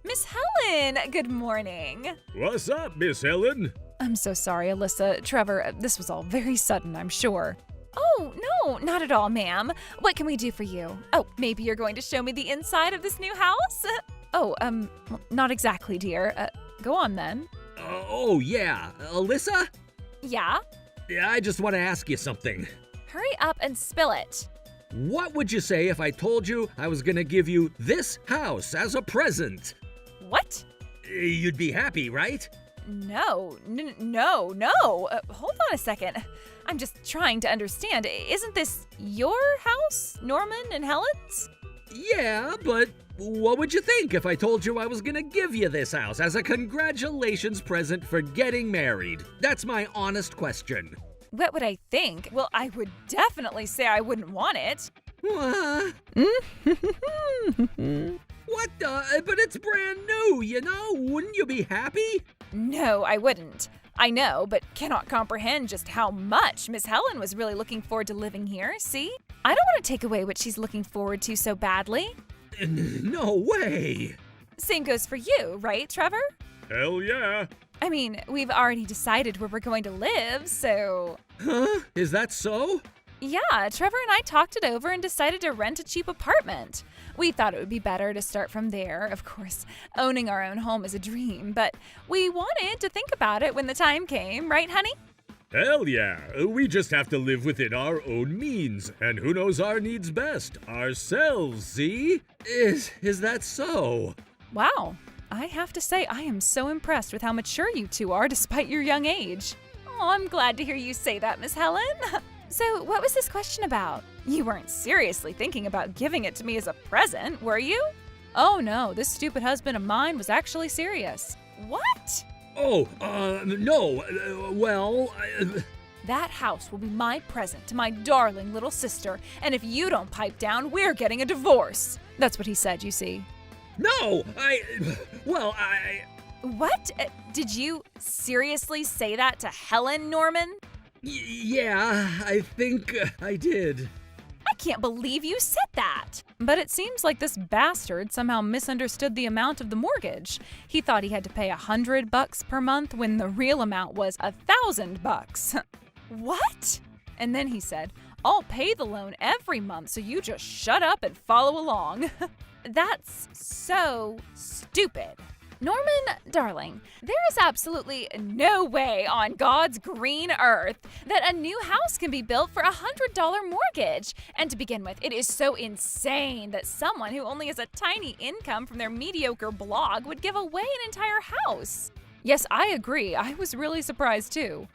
Miss Helen, good morning. What's up, Miss Helen? I'm so sorry, Alyssa. Trevor, this was all very sudden, I'm sure. Oh, no, not at all, ma'am. What can we do for you? Oh, maybe you're going to show me the inside of this new house? Oh, well, not exactly, dear. Go on then. Oh, yeah. Alyssa? Yeah? Yeah, I just want to ask you something. Hurry up and spill it. What would you say if I told you I was gonna give you this house as a present? What? You'd be happy, right? No. Hold on a second. I'm just trying to understand. Isn't this your house, Norman and Helen's? Yeah, but what would you think if I told you I was gonna give you this house as a congratulations present for getting married? That's my honest question. What would I think? Well, I would definitely say I wouldn't want it. What? What the? But it's brand new, you know? Wouldn't you be happy? No, I wouldn't. I know, but cannot comprehend just how much Miss Helen was really looking forward to living here, see? I don't want to take away what she's looking forward to so badly. No way! Same goes for you, right, Trevor? Hell yeah. I mean, we've already decided where we're going to live, so... Huh? Is that so? Yeah, Trevor and I talked it over and decided to rent a cheap apartment. We thought it would be better to start from there. Of course, owning our own home is a dream, but we wanted to think about it when the time came, right, honey? Hell yeah. We just have to live within our own means. And who knows our needs best? Ourselves, see? Is that so? Wow, I have to say I am so impressed with how mature you two are despite your young age. Oh, I'm glad to hear you say that, Miss Helen. So, what was this question about? You weren't seriously thinking about giving it to me as a present, were you? Oh no, this stupid husband of mine was actually serious. What? Oh, no. That house will be my present to my darling little sister, and if you don't pipe down, we're getting a divorce. That's what he said, you see. No, What? Did you seriously say that to Helen, Norman? Yeah, I think I did. I can't believe you said that. But it seems like this bastard somehow misunderstood the amount of the mortgage. He thought he had to pay $100 per month when the real amount was $1,000. What? And then he said, I'll pay the loan every month, so you just shut up and follow along. That's so stupid. Norman, darling, there is absolutely no way on God's green earth that a new house can be built for a $100 mortgage. And to begin with, it is so insane that someone who only has a tiny income from their mediocre blog would give away an entire house. Yes, I agree. I was really surprised too.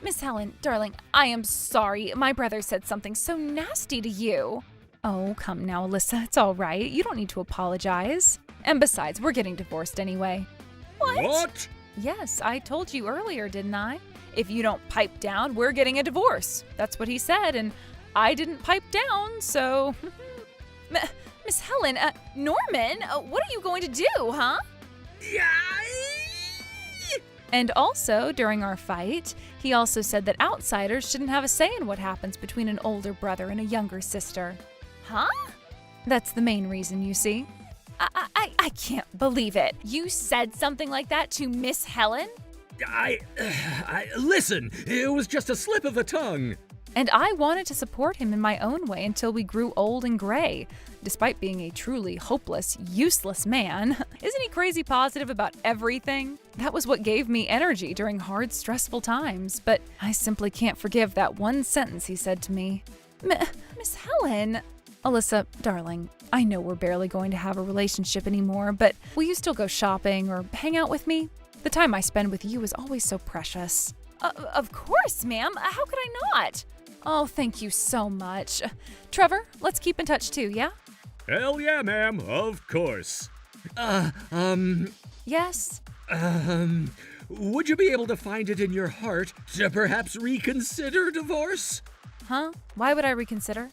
Miss Helen, darling, I am sorry. My brother said something so nasty to you. Oh, come now, Alyssa. It's all right. You don't need to apologize. And besides, we're getting divorced anyway. What? Yes, I told you earlier, didn't I? If you don't pipe down, we're getting a divorce. That's what he said, and I didn't pipe down, so... Miss Helen, Norman, what are you going to do, huh? And also, during our fight, he also said that outsiders shouldn't have a say in what happens between an older brother and a younger sister. Huh? That's the main reason, you see. I can't believe it. You said something like that to Miss Helen? Listen, it was just a slip of the tongue. And I wanted to support him in my own way until we grew old and gray. Despite being a truly hopeless, useless man, isn't he crazy positive about everything? That was what gave me energy during hard, stressful times, but I simply can't forgive that one sentence he said to me. Miss Helen... Alyssa, darling, I know we're barely going to have a relationship anymore, but will you still go shopping or hang out with me? The time I spend with you is always so precious. Of course, ma'am. How could I not? Oh, thank you so much. Trevor, let's keep in touch too, yeah? Hell yeah, ma'am. Of course. Yes? Would you be able to find it in your heart to perhaps reconsider divorce? Huh? Why would I reconsider?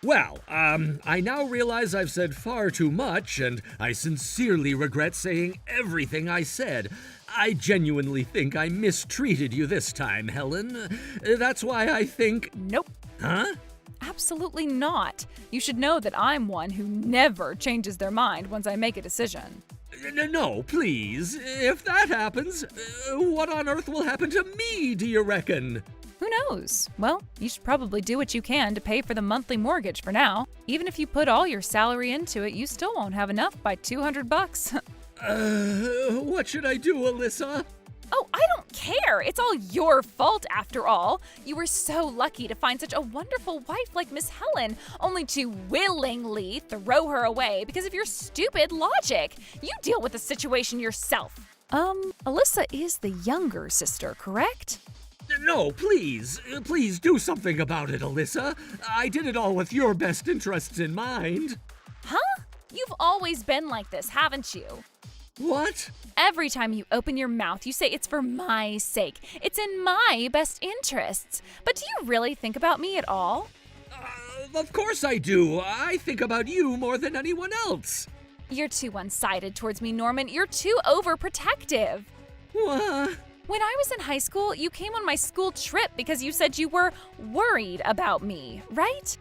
Well, I now realize I've said far too much, and I sincerely regret saying everything I said. I genuinely think I mistreated you this time, Helen. That's why I think... Nope. Huh? Absolutely not. You should know that I'm one who never changes their mind once I make a decision. No, please. If that happens, what on earth will happen to me, do you reckon? Who knows? Well, you should probably do what you can to pay for the monthly mortgage for now. Even if you put all your salary into it, you still won't have enough by $200. What should I do, Alyssa? Oh, I don't care. It's all your fault after all. You were so lucky to find such a wonderful wife like Miss Helen, only to willingly throw her away because of your stupid logic. You deal with the situation yourself. Alyssa is the younger sister, correct? No, please. Please do something about it, Alyssa. I did it all with your best interests in mind. Huh? You've always been like this, haven't you? What? Every time you open your mouth, you say it's for my sake. It's in my best interests. But do you really think about me at all? Of course I do. I think about you more than anyone else. You're too one-sided towards me, Norman. You're too overprotective. What? When I was in high school, you came on my school trip because you said you were worried about me, right?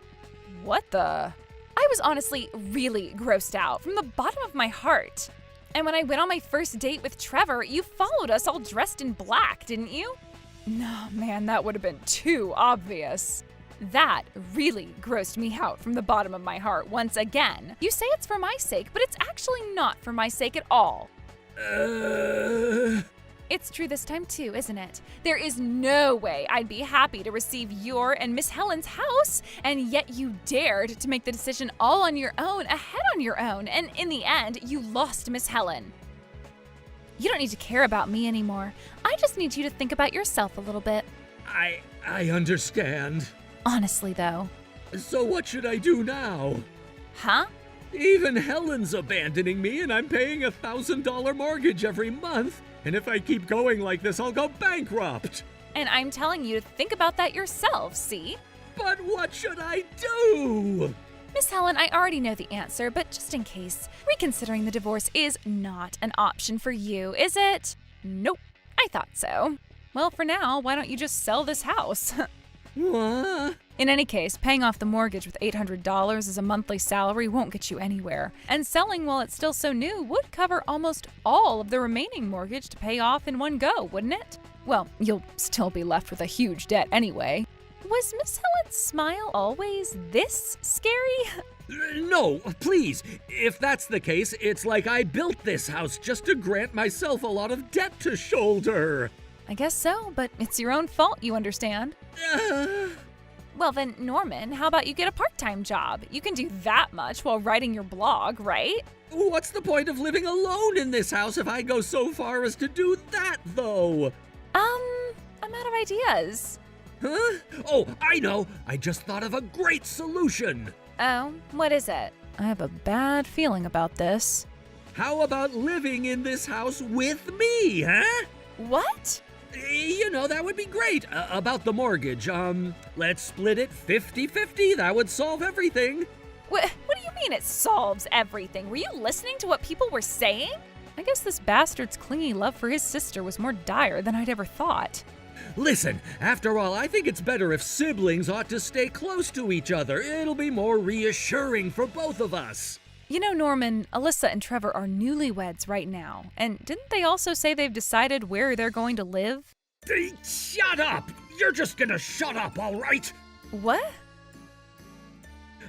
What the? I was honestly really grossed out from the bottom of my heart. And when I went on my first date with Trevor, you followed us all dressed in black, didn't you? No, man, that would have been too obvious. That really grossed me out from the bottom of my heart once again. You say it's for my sake, but it's actually not for my sake at all. It's true this time too, isn't it? There is no way I'd be happy to receive your and Miss Helen's house, and yet you dared to make the decision all on your own, ahead on your own, and in the end, you lost Miss Helen. You don't need to care about me anymore. I just need you to think about yourself a little bit. I understand. Honestly, though. So what should I do now? Huh? Even Helen's abandoning me, and I'm paying a $1,000 mortgage every month. And if I keep going like this, I'll go bankrupt. And I'm telling you to think about that yourself, see? But what should I do? Miss Helen, I already know the answer, but just in case, reconsidering the divorce is not an option for you, is it? Nope, I thought so. Well, for now, why don't you just sell this house? What? In any case, paying off the mortgage with $800 as a monthly salary won't get you anywhere, and selling while it's still so new would cover almost all of the remaining mortgage to pay off in one go, wouldn't it? Well, you'll still be left with a huge debt anyway. Was Miss Helen's smile always this scary? No, please. If that's the case, it's like I built this house just to grant myself a lot of debt to shoulder. I guess so, but it's your own fault, you understand. Well then, Norman, how about you get a part-time job? You can do that much while writing your blog, right? What's the point of living alone in this house if I go so far as to do that, though? I'm out of ideas. Huh? Oh, I know! I just thought of a great solution! Oh, what is it? I have a bad feeling about this. How about living in this house with me, huh? What? You know, that would be great. About the mortgage, let's split it 50-50. That would solve everything. What do you mean it solves everything? Were you listening to what people were saying? I guess this bastard's clingy love for his sister was more dire than I'd ever thought. Listen, after all, I think it's better if siblings ought to stay close to each other. It'll be more reassuring for both of us. You know, Norman, Alyssa and Trevor are newlyweds right now. And didn't they also say they've decided where they're going to live? Shut up! You're just gonna shut up, all right? What?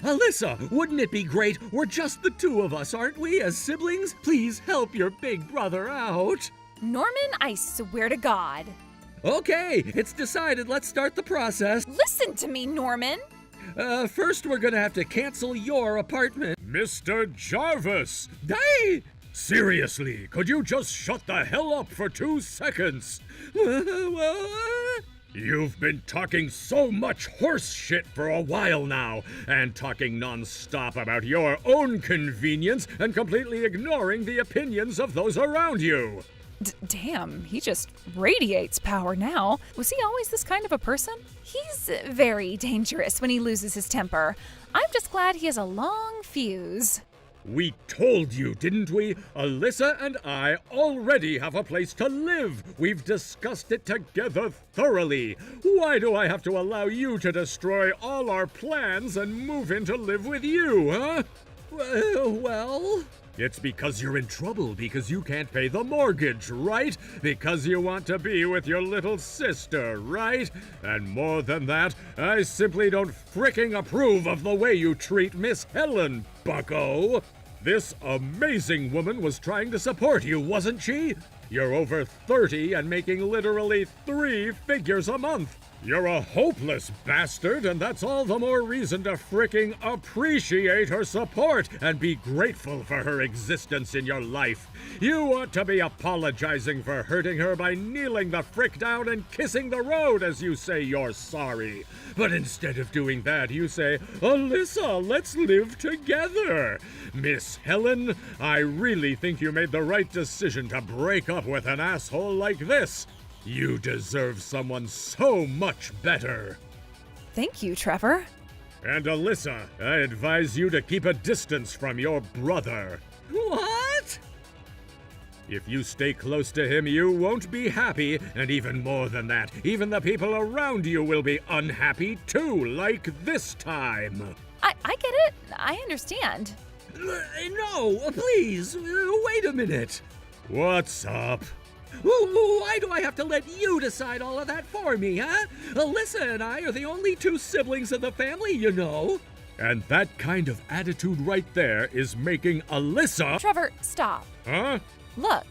Alyssa, wouldn't it be great? We're just the two of us, aren't we, as siblings? Please help your big brother out. Norman, I swear to God. Okay, it's decided. Let's start the process. Listen to me, Norman. First we're gonna have to cancel your apartment. Mr. Jarvis! Hey! Seriously, could you just shut the hell up for 2 seconds? You've been talking so much horse shit for a while now, and talking non-stop about your own convenience and completely ignoring the opinions of those around you. Damn, he just radiates power now. Was he always this kind of a person? He's very dangerous when he loses his temper. I'm just glad he has a long fuse. We told you, didn't we? Alyssa and I already have a place to live. We've discussed it together thoroughly. Why do I have to allow you to destroy all our plans and move in to live with you, huh? Well... It's because you're in trouble because you can't pay the mortgage, right? Because you want to be with your little sister, right? And more than that, I simply don't fricking approve of the way you treat Miss Helen, bucko. This amazing woman was trying to support you, wasn't she? You're over 30 and making literally 3 figures a month. You're a hopeless bastard, and that's all the more reason to fricking appreciate her support and be grateful for her existence in your life. You ought to be apologizing for hurting her by kneeling the frick down and kissing the road as you say you're sorry. But instead of doing that, you say, Alyssa, let's live together. Miss Helen, I really think you made the right decision to break up with an asshole like this. You deserve someone so much better. Thank you, Trevor. And Alyssa, I advise you to keep a distance from your brother. What? If you stay close to him, you won't be happy, and even more than that, even the people around you will be unhappy too, like this time. I get it. I understand. No, please, wait a minute. What's up? Why do I have to let you decide all of that for me, huh? Alyssa and I are the only 2 siblings of the family, you know. And that kind of attitude right there is making Alyssa... Trevor, stop. Huh? Look,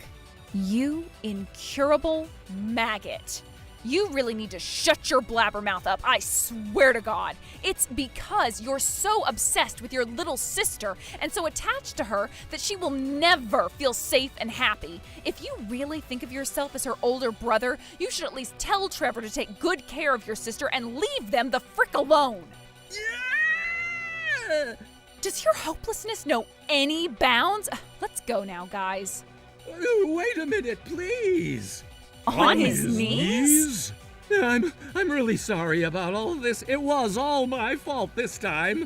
you incurable maggot. You really need to shut your blabbermouth up, I swear to God. It's because you're so obsessed with your little sister and so attached to her that she will never feel safe and happy. If you really think of yourself as her older brother, you should at least tell Trevor to take good care of your sister and leave them the frick alone. Yeah! Does your hopelessness know any bounds? Let's go now, guys. Wait a minute, please. On his knees? I'm really sorry about all of this. It was all my fault this time.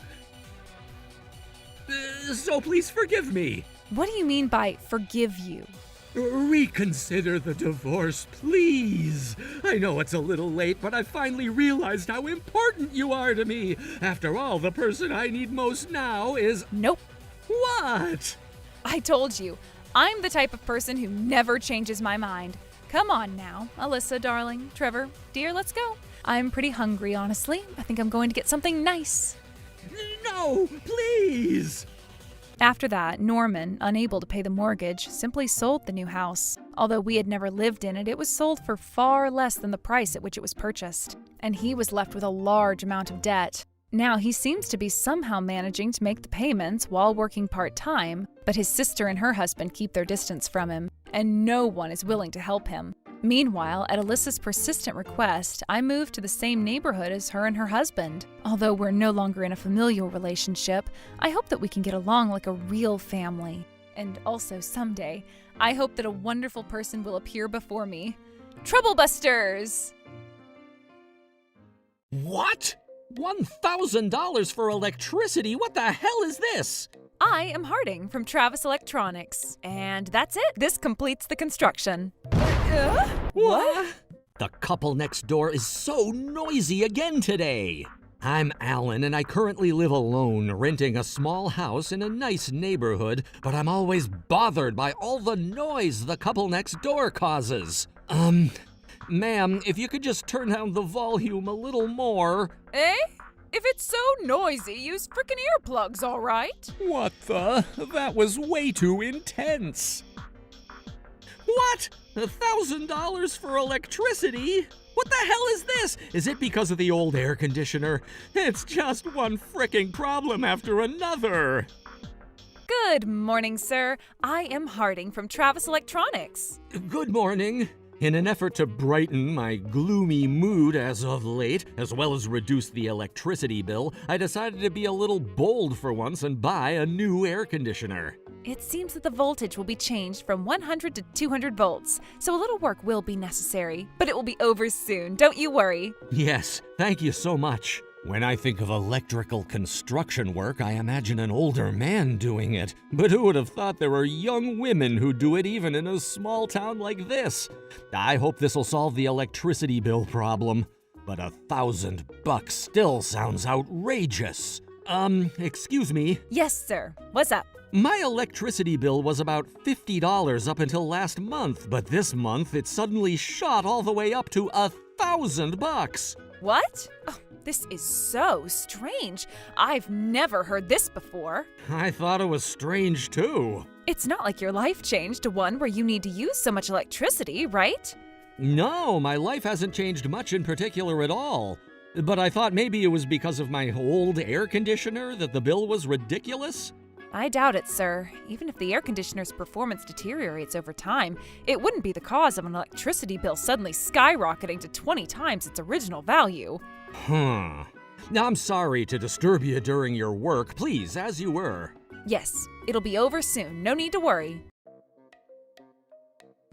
So please forgive me. What do you mean by forgive you? Reconsider the divorce, please. I know it's a little late, but I finally realized how important you are to me. After all, the person I need most now is... Nope. What? I told you, I'm the type of person who never changes my mind. Come on now, Alyssa, darling, Trevor, dear, let's go. I'm pretty hungry, honestly. I think I'm going to get something nice. No, please. After that, Norman, unable to pay the mortgage, simply sold the new house. Although we had never lived in it, it was sold for far less than the price at which it was purchased, and he was left with a large amount of debt. Now he seems to be somehow managing to make the payments while working part-time, but his sister and her husband keep their distance from him, and no one is willing to help him. Meanwhile, at Alyssa's persistent request, I moved to the same neighborhood as her and her husband. Although we're no longer in a familial relationship, I hope that we can get along like a real family. And also someday, I hope that a wonderful person will appear before me. Troublebusters! What? $1,000 for electricity? What the hell is this? I am Harding from Travis Electronics. And that's it. This completes the construction. What? The couple next door is so noisy again today. I'm Alan, and I currently live alone, renting a small house in a nice neighborhood, but I'm always bothered by all the noise the couple next door causes. Ma'am, if you could just turn down the volume a little more. Eh? If it's so noisy, use frickin' earplugs, all right? What the? That was way too intense. What? $1,000 for electricity? What the hell is this? Is it because of the old air conditioner? It's just one fricking problem after another. Good morning, sir. I am Harding from Travis Electronics. Good morning. In an effort to brighten my gloomy mood as of late, as well as reduce the electricity bill, I decided to be a little bold for once and buy a new air conditioner. It seems that the voltage will be changed from 100 to 200 volts, so a little work will be necessary, but it will be over soon, don't you worry. Yes, thank you so much. When I think of electrical construction work, I imagine an older man doing it. But who would have thought there were young women who do it even in a small town like this? I hope this'll solve the electricity bill problem. But $1,000 still sounds outrageous. Excuse me? Yes, sir. What's up? My electricity bill was about $50 up until last month, but this month it suddenly shot all the way up to $1,000. What? Oh, this is so strange. I've never heard this before. I thought it was strange too. It's not like your life changed to one where you need to use so much electricity, right? No, my life hasn't changed much in particular at all. But I thought maybe it was because of my old air conditioner that the bill was ridiculous. I doubt it, sir. Even if the air conditioner's performance deteriorates over time, it wouldn't be the cause of an electricity bill suddenly skyrocketing to 20 times its original value. Now, I'm sorry to disturb you during your work. Please, as you were. Yes, it'll be over soon. No need to worry.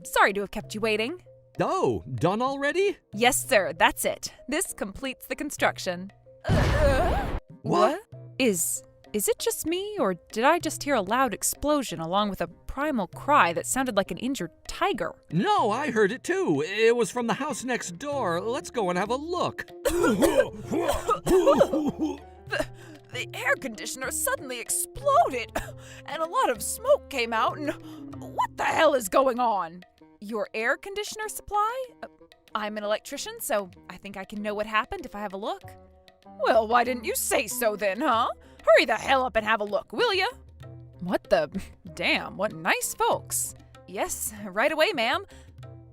Sorry to have kept you waiting. Oh, done already? Yes, sir, that's it. This completes the construction. What? Is it just me, or did I just hear a loud explosion along with a primal cry that sounded like an injured tiger? No, I heard it too. It was from the house next door. Let's go and have a look. The air conditioner suddenly exploded, and a lot of smoke came out, and what the hell is going on? Your air conditioner supply? I'm an electrician, so I think I can know what happened if I have a look. Well, why didn't you say so then, huh? Hurry the hell up and have a look, will ya? What the? Damn, what nice folks. Yes, right away, ma'am.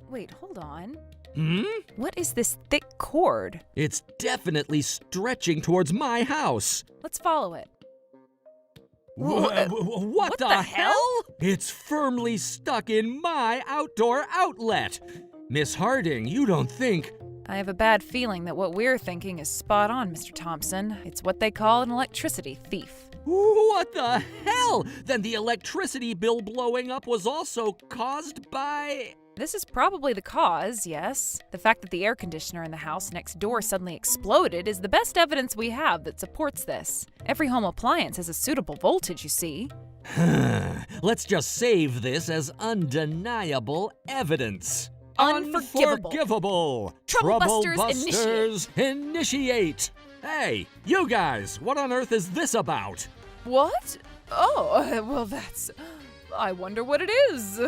Wait, hold on. What is this thick cord? It's definitely stretching towards my house. Let's follow it. What the hell? It's firmly stuck in my outdoor outlet. Miss Harding, you don't think... I have a bad feeling that what we're thinking is spot on, Mr. Thompson. It's what they call an electricity thief. What the hell? Then the electricity bill blowing up was also caused by... This is probably the cause, yes. The fact that the air conditioner in the house next door suddenly exploded is the best evidence we have that supports this. Every home appliance has a suitable voltage, you see. Let's just save this as undeniable evidence. Unforgivable. Troublebusters initiate! Hey, you guys, what on earth is this about? What? Oh, well that's... I wonder what it is.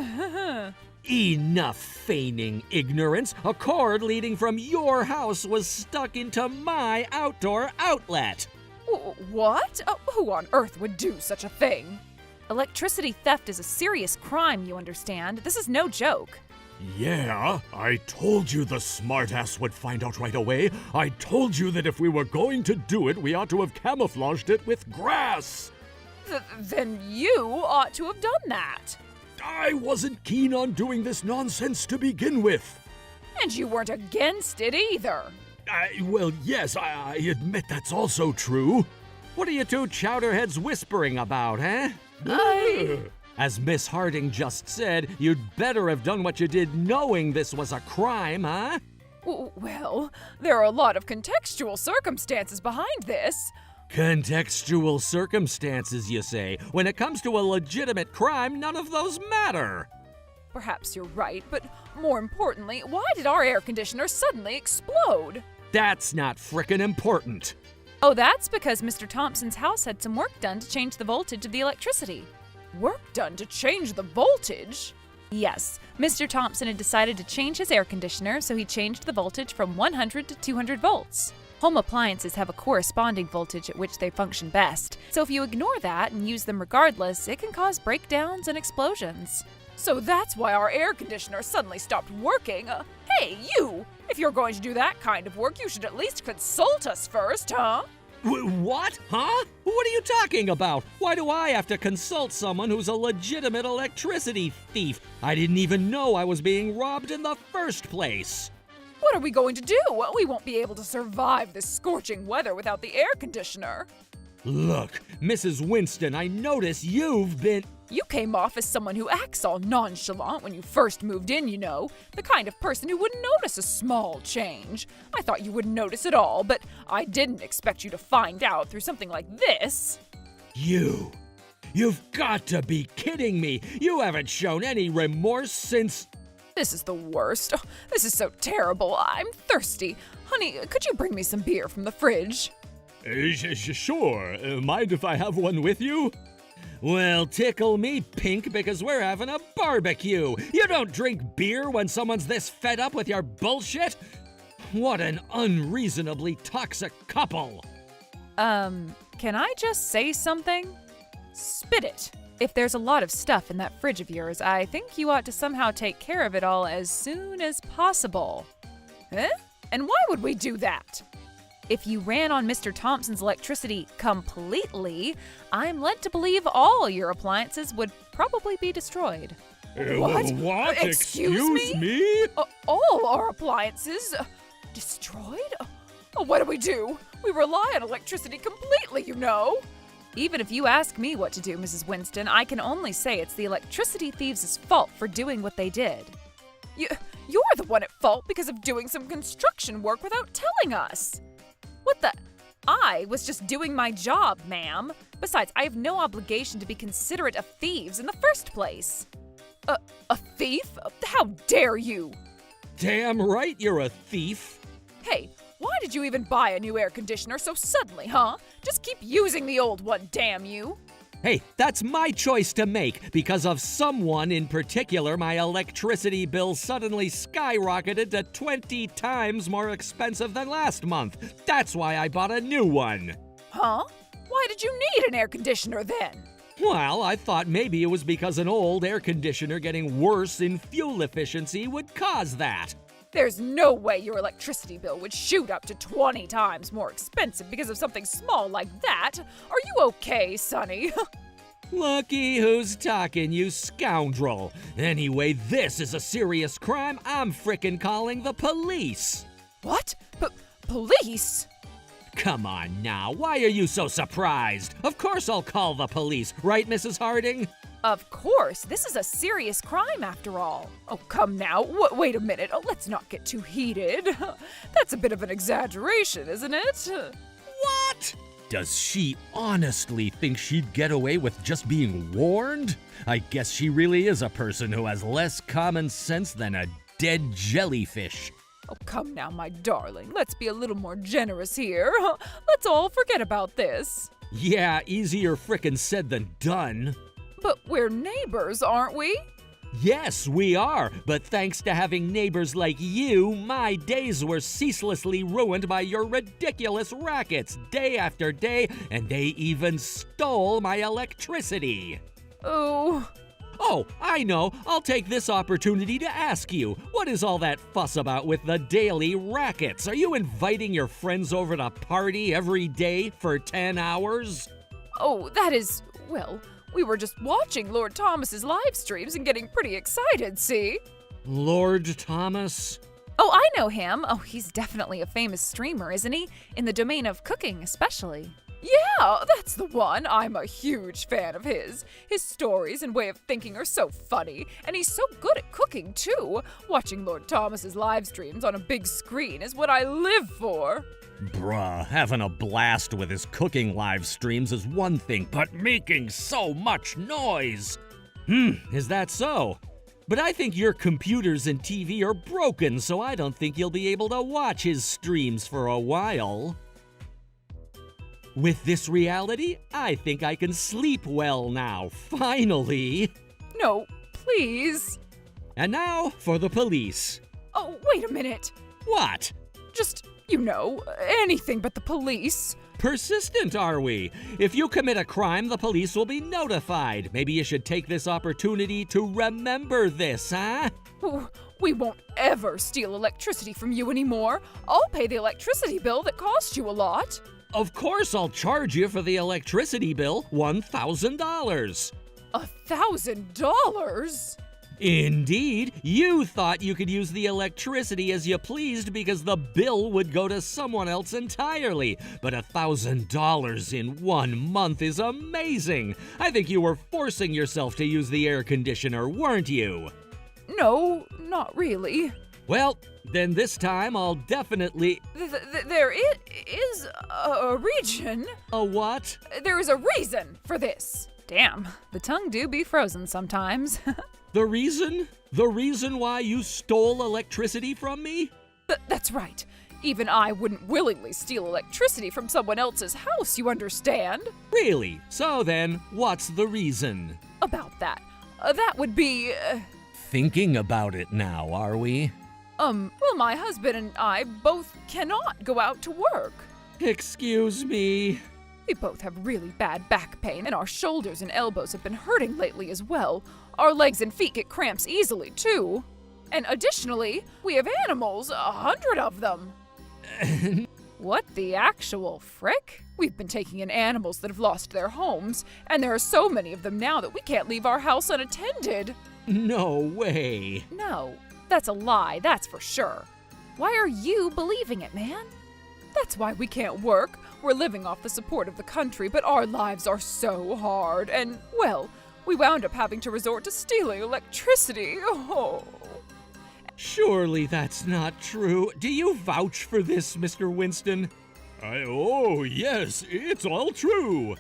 Enough feigning ignorance. A cord leading from your house was stuck into my outdoor outlet. What? Who on earth would do such a thing? Electricity theft is a serious crime, you understand. This is no joke. Yeah, I told you the smartass would find out right away. I told you that if we were going to do it, we ought to have camouflaged it with grass. Then you ought to have done that. I wasn't keen on doing this nonsense to begin with. And you weren't against it either. Well, yes, I admit that's also true. What are you two chowderheads whispering about, eh? As Miss Harding just said, you'd better have done what you did knowing this was a crime, huh? Well, there are a lot of contextual circumstances behind this. Contextual circumstances, you say? When it comes to a legitimate crime, none of those matter. Perhaps you're right, but more importantly, why did our air conditioner suddenly explode? That's not frickin' important. Oh, that's because Mr. Thompson's house had some work done to change the voltage of the electricity. Work done to change the voltage? Yes, Mr. Thompson had decided to change his air conditioner, so he changed the voltage from 100 to 200 volts. Home appliances have a corresponding voltage at which they function best, so if you ignore that and use them regardless, it can cause breakdowns and explosions. So that's why our air conditioner suddenly stopped working. Hey, you! If you're going to do that kind of work, you should at least consult us first, huh? What? Huh? What are you talking about? Why do I have to consult someone who's a legitimate electricity thief? I didn't even know I was being robbed in the first place. What are we going to do? We won't be able to survive this scorching weather without the air conditioner. Look, Mrs. Winston, I notice you've been... You came off as someone who acts all nonchalant when you first moved in, you know. The kind of person who wouldn't notice a small change. I thought you wouldn't notice at all, but I didn't expect you to find out through something like this. You've got to be kidding me. You haven't shown any remorse since... This is the worst. Oh, this is so terrible. I'm thirsty. Honey, could you bring me some beer from the fridge? Sure. Mind if I have one with you? Well, tickle me pink because we're having a barbecue. You don't drink beer when someone's this fed up with your bullshit. What an unreasonably toxic couple! Can I just say something? Spit it. If there's a lot of stuff in that fridge of yours, I think you ought to somehow take care of it all as soon as possible. Huh? And why would we do that? If you ran on Mr. Thompson's electricity completely, I'm led to believe all your appliances would probably be destroyed. What? Excuse me? All our appliances? Destroyed? What do? We rely on electricity completely, you know. Even if you ask me what to do, Mrs. Winston, I can only say it's the electricity thieves' fault for doing what they did. You're the one at fault because of doing some construction work without telling us. What the? I was just doing my job, ma'am. Besides, I have no obligation to be considerate of thieves in the first place. A thief? How dare you? Damn right you're a thief. Hey, why did you even buy a new air conditioner so suddenly, huh? Just keep using the old one, damn you. Hey, that's my choice to make. Because of someone in particular, my electricity bill suddenly skyrocketed to 20 times more expensive than last month. That's why I bought a new one. Huh? Why did you need an air conditioner then? Well, I thought maybe it was because an old air conditioner getting worse in fuel efficiency would cause that. There's no way your electricity bill would shoot up to 20 times more expensive because of something small like that. Are you okay, Sonny? Looky who's talking, you scoundrel. Anyway, this is a serious crime. I'm frickin' calling the police. What? Police? Come on now, why are you so surprised? Of course I'll call the police, right, Mrs. Harding? Of course, this is a serious crime after all. Oh, come now, wait a minute. Let's not get too heated. That's a bit of an exaggeration, isn't it? What? Does she honestly think she'd get away with just being warned? I guess she really is a person who has less common sense than a dead jellyfish. Oh, come now, my darling. Let's be a little more generous here. Let's all forget about this. Yeah, easier frickin' said than done. But we're neighbors, aren't we? Yes, we are. But thanks to having neighbors like you, my days were ceaselessly ruined by your ridiculous rackets day after day, and they even stole my electricity. Oh, I know. I'll take this opportunity to ask you, what is all that fuss about with the daily rackets? Are you inviting your friends over to party every day for 10 hours? Oh, that is, well, we were just watching Lord Thomas's live streams and getting pretty excited, see? Lord Thomas? Oh, I know him. Oh, he's definitely a famous streamer, isn't he? In the domain of cooking, especially. Yeah, that's the one. I'm a huge fan of his. His stories and way of thinking are so funny, and he's so good at cooking, too. Watching Lord Thomas's live streams on a big screen is what I live for. Bruh, having a blast with his cooking live streams is one thing, but making so much noise! Is that so? But I think your computers and TV are broken, so I don't think you'll be able to watch his streams for a while. With this reality, I think I can sleep well now, finally. No, please. And now for the police. Oh, wait a minute. What? Just, anything but the police. Persistent, are we? If you commit a crime, the police will be notified. Maybe you should take this opportunity to remember this, huh? We won't ever steal electricity from you anymore. I'll pay the electricity bill that cost you a lot. Of course I'll charge you for the electricity bill, $1,000. $1,000? Indeed, you thought you could use the electricity as you pleased because the bill would go to someone else entirely. But $1,000 in 1 month is amazing. I think you were forcing yourself to use the air conditioner, weren't you? No, not really. Well, then this time I'll definitely... There is a reason. A what? There is a reason for this. Damn, the tongue do be frozen sometimes. The reason? The reason why you stole electricity from me? That's right. Even I wouldn't willingly steal electricity from someone else's house, you understand? Really? So then, what's the reason? About that. That would be... Thinking about it now, are we? Well, my husband and I both cannot go out to work. Excuse me. We both have really bad back pain, and our shoulders and elbows have been hurting lately as well. Our legs and feet get cramps easily, too. And additionally, we have animals, 100 of them. What the actual frick? We've been taking in animals that have lost their homes, and there are so many of them now that we can't leave our house unattended. No way. No, that's a lie, that's for sure. Why are you believing it, man? That's why we can't work. We're living off the support of the country, but our lives are so hard, and, well, we wound up having to resort to stealing electricity. Oh. Surely that's not true. Do you vouch for this, Mr. Winston? Oh, yes, it's all true.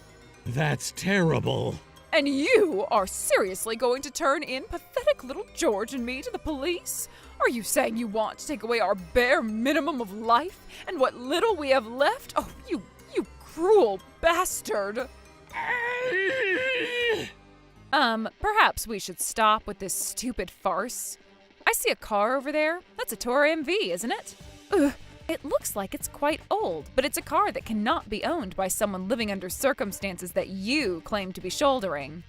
That's terrible. And you are seriously going to turn in pathetic little George and me to the police? Are you saying you want to take away our bare minimum of life and what little we have left? Oh, you cruel bastard. Perhaps we should stop with this stupid farce. I see a car over there. That's a Tour MV, isn't it? Ugh. It looks like it's quite old, but it's a car that cannot be owned by someone living under circumstances that you claim to be shouldering.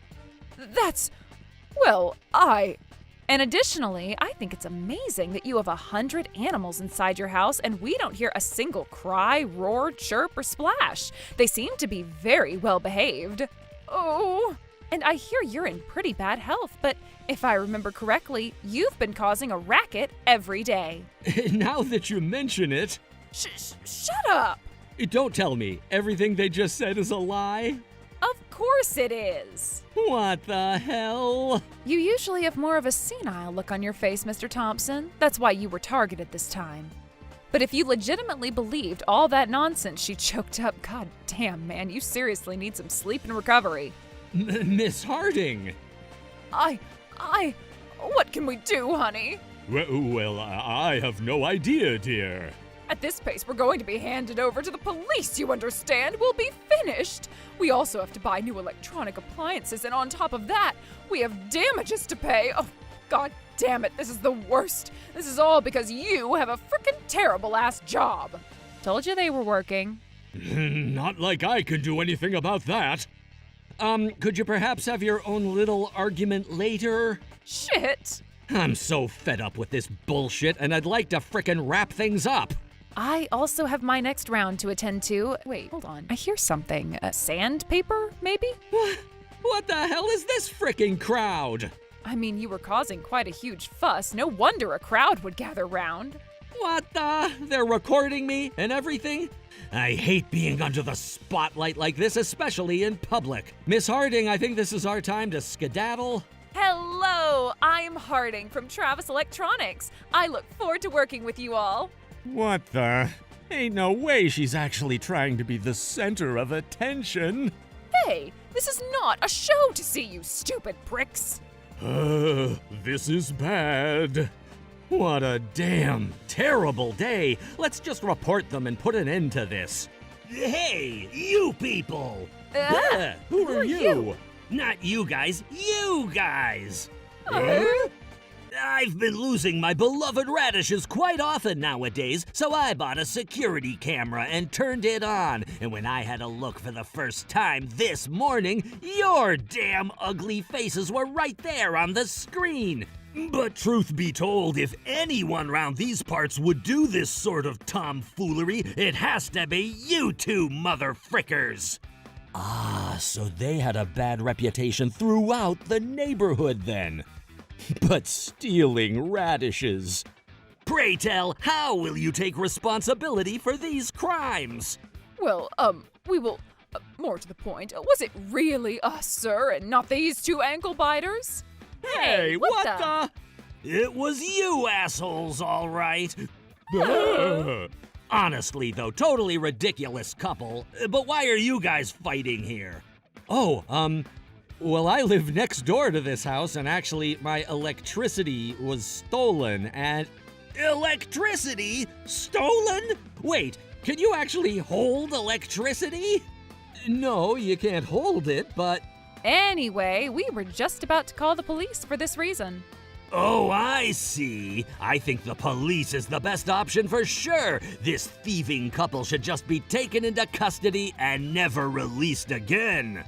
And additionally, I think it's amazing that you have 100 animals inside your house and we don't hear a single cry, roar, chirp, or splash. They seem to be very well behaved. Oh, and I hear you're in pretty bad health, but if I remember correctly, you've been causing a racket every day. Now that you mention it... Shut up! Don't tell me. Everything they just said is a lie? Of course it is. What the hell? You usually have more of a senile look on your face, Mr. Thompson. That's why you were targeted this time. But if you legitimately believed all that nonsense she choked up, god damn, man, you seriously need some sleep and recovery. Miss Harding! What can we do, honey? Well, I have no idea, dear. At this pace, we're going to be handed over to the police, you understand? We'll be finished. We also have to buy new electronic appliances, and on top of that, we have damages to pay. Oh, god damn it, this is the worst. This is all because you have a frickin' terrible-ass job. Told you they were working. Not like I can do anything about that. Could you perhaps have your own little argument later? Shit. I'm so fed up with this bullshit, and I'd like to frickin' wrap things up. I also have my next round to attend to. Wait, hold on. I hear something. Sandpaper, maybe? What the hell is this frickin' crowd? I mean, you were causing quite a huge fuss. No wonder a crowd would gather round. What the? They're recording me and everything? I hate being under the spotlight like this, especially in public. Miss Harding, I think this is our time to skedaddle. Hello, I'm Harding from Travis Electronics. I look forward to working with you all. What the? Ain't no way she's actually trying to be the center of attention. Hey, this is not a show to see, you stupid pricks. This is bad. What a damn terrible day. Let's just report them and put an end to this. Hey, you people! Who are you? Not you guys, you guys! I've been losing my beloved radishes quite often nowadays, so I bought a security camera and turned it on. And when I had a look for the first time this morning, your damn ugly faces were right there on the screen. But truth be told, if anyone round these parts would do this sort of tomfoolery, it has to be you two motherfrickers. Ah, so they had a bad reputation throughout the neighborhood then. But stealing radishes. Pray tell, how will you take responsibility for these crimes? Well, we will, more to the point, was it really us, sir, and not these two ankle biters? Hey, what the? It was you assholes, all right. Honestly, though, totally ridiculous couple. But why are you guys fighting here? Oh, well, I live next door to this house, and actually, my electricity was stolen, and... Electricity? Stolen? Wait, can you actually hold electricity? No, you can't hold it, but... Anyway, we were just about to call the police for this reason. Oh, I see. I think the police is the best option for sure. This thieving couple should just be taken into custody and never released again.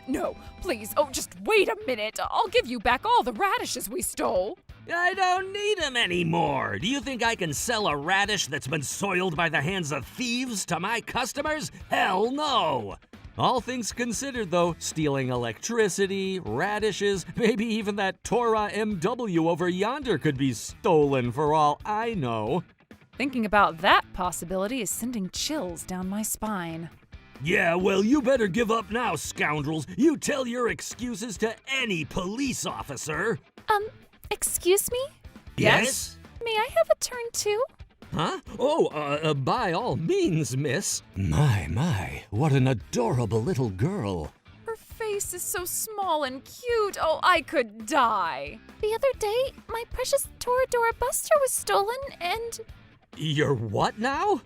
No, please. Oh, just wait a minute. I'll give you back all the radishes we stole. I don't need them anymore. Do you think I can sell a radish that's been soiled by the hands of thieves to my customers? Hell no! All things considered, though, stealing electricity, radishes, maybe even that Torah MW over yonder could be stolen for all I know. Thinking about that possibility is sending chills down my spine. Yeah, well, you better give up now, scoundrels. You tell your excuses to any police officer. Excuse me? Yes? May I have a turn too? Huh? Oh, by all means, miss. My, what an adorable little girl. Her face is so small and cute. Oh, I could die. The other day, my precious Toradora Buster was stolen and Your what now?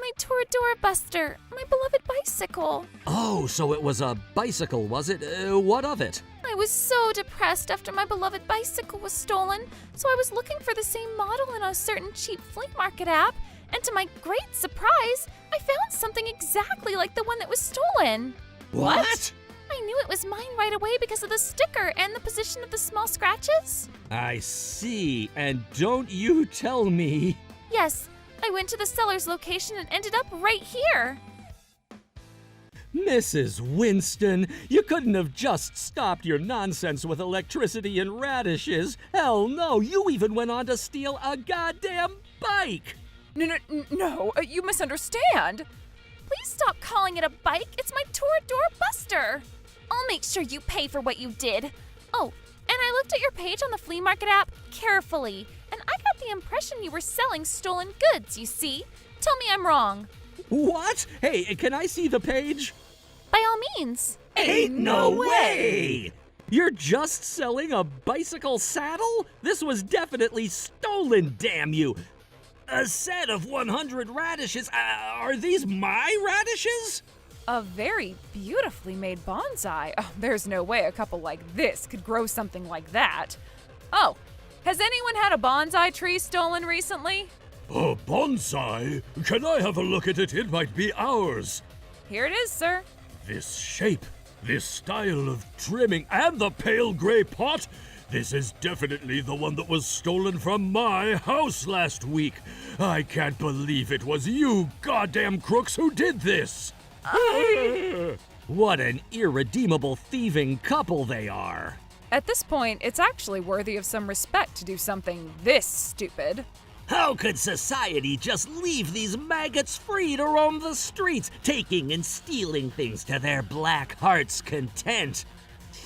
my Toradora Buster, my beloved bicycle. Oh, so it was a bicycle, was it? What of it? I was so depressed after my beloved bicycle was stolen, so I was looking for the same model in a certain cheap flea market app, and to my great surprise, I found something exactly like the one that was stolen. What? I knew it was mine right away because of the sticker and the position of the small scratches. I see. And don't you tell me. Yes, I went to the seller's location and ended up right here. Mrs. Winston, you couldn't have just stopped your nonsense with electricity and radishes. Hell no, you even went on to steal a goddamn bike. No, you misunderstand. Please stop calling it a bike. It's my Toradora Buster. I'll make sure you pay for what you did. Oh, and I looked at your page on the flea market app carefully, and I got the impression you were selling stolen goods, you see. Tell me I'm wrong. What? Hey, can I see the page? By all means. Ain't no way! You're just selling a bicycle saddle? This was definitely stolen, damn you! A set of 100 radishes? Are these my radishes? A very beautifully made bonsai. Oh, there's no way a couple like this could grow something like that. Oh, has anyone had a bonsai tree stolen recently? A bonsai? Can I have a look at it? It might be ours. Here it is, sir. This shape, this style of trimming, and the pale gray pot. This is definitely the one that was stolen from my house last week. I can't believe it was you goddamn crooks who did this. What an irredeemable thieving couple they are. At this point, it's actually worthy of some respect to do something this stupid. How could society just leave these maggots free to roam the streets, taking and stealing things to their black heart's content?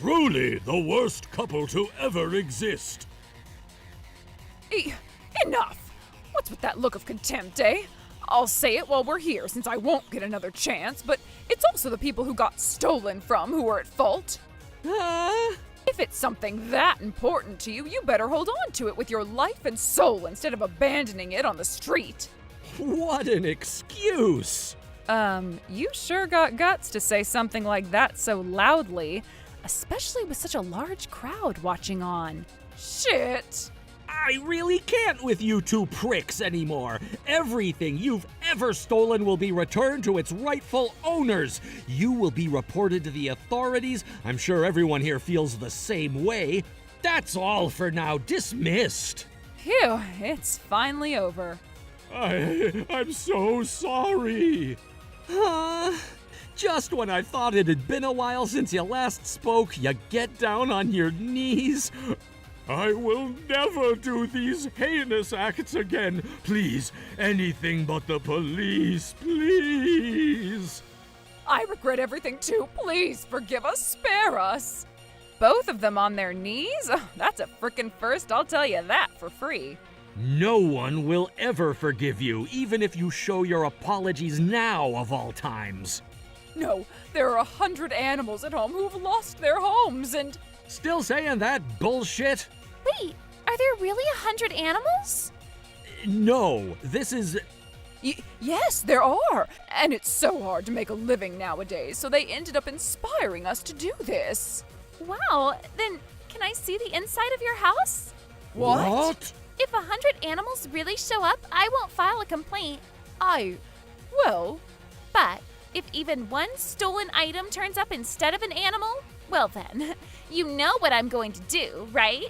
Truly the worst couple to ever exist. Enough! What's with that look of contempt, eh? I'll say it while we're here since I won't get another chance, but it's also the people who got stolen from who are at fault. If it's something that important to you, you better hold on to it with your life and soul instead of abandoning it on the street. What an excuse! You sure got guts to say something like that so loudly, especially with such a large crowd watching on. Shit! I really can't with you two pricks anymore. Everything you've ever stolen will be returned to its rightful owners. You will be reported to the authorities. I'm sure everyone here feels the same way. That's all for now. Dismissed. Phew, it's finally over. I'm so sorry. Just when I thought it had been a while since you last spoke, you get down on your knees. I will never do these heinous acts again. Please, anything but the police, please. I regret everything too. Please forgive us, spare us. Both of them on their knees? Oh, that's a frickin' first, I'll tell you that for free. No one will ever forgive you, even if you show your apologies now of all times. No, there are 100 animals at home who've lost their homes and... Still saying that bullshit? Wait, are there really 100 animals? No, this is... Yes, there are. And it's so hard to make a living nowadays, so they ended up inspiring us to do this. Wow, then can I see the inside of your house? What? If 100 animals really show up, I won't file a complaint. I will. But if even one stolen item turns up instead of an animal, well then, you know what I'm going to do, right?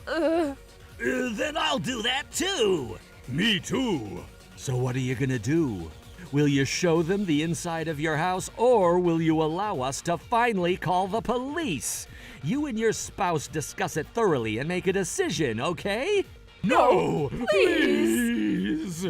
Then I'll do that too. Me too. So what are you gonna do? Will you show them the inside of your house, or will you allow us to finally call the police? You and your spouse discuss it thoroughly and make a decision, okay? No, please.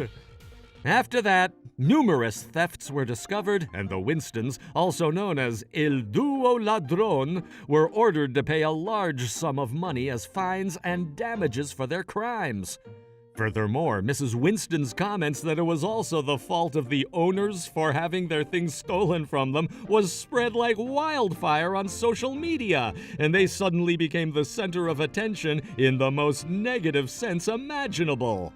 After that, numerous thefts were discovered, and the Winstons, also known as El Duo Ladrón, were ordered to pay a large sum of money as fines and damages for their crimes. Furthermore, Mrs. Winston's comments that it was also the fault of the owners for having their things stolen from them was spread like wildfire on social media, and they suddenly became the center of attention in the most negative sense imaginable.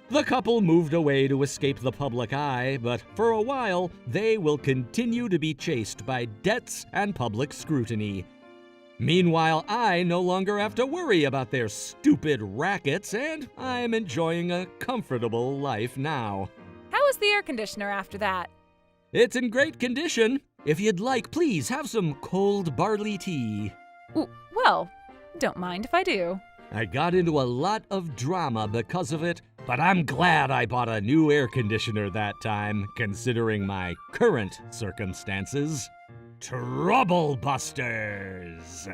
The couple moved away to escape the public eye, but for a while, they will continue to be chased by debts and public scrutiny. Meanwhile, I no longer have to worry about their stupid rackets, and I'm enjoying a comfortable life now. How is the air conditioner after that? It's in great condition. If you'd like, please have some cold barley tea. Well, don't mind if I do. I got into a lot of drama because of it, but I'm glad I bought a new air conditioner that time, considering my current circumstances. Trouble Busters!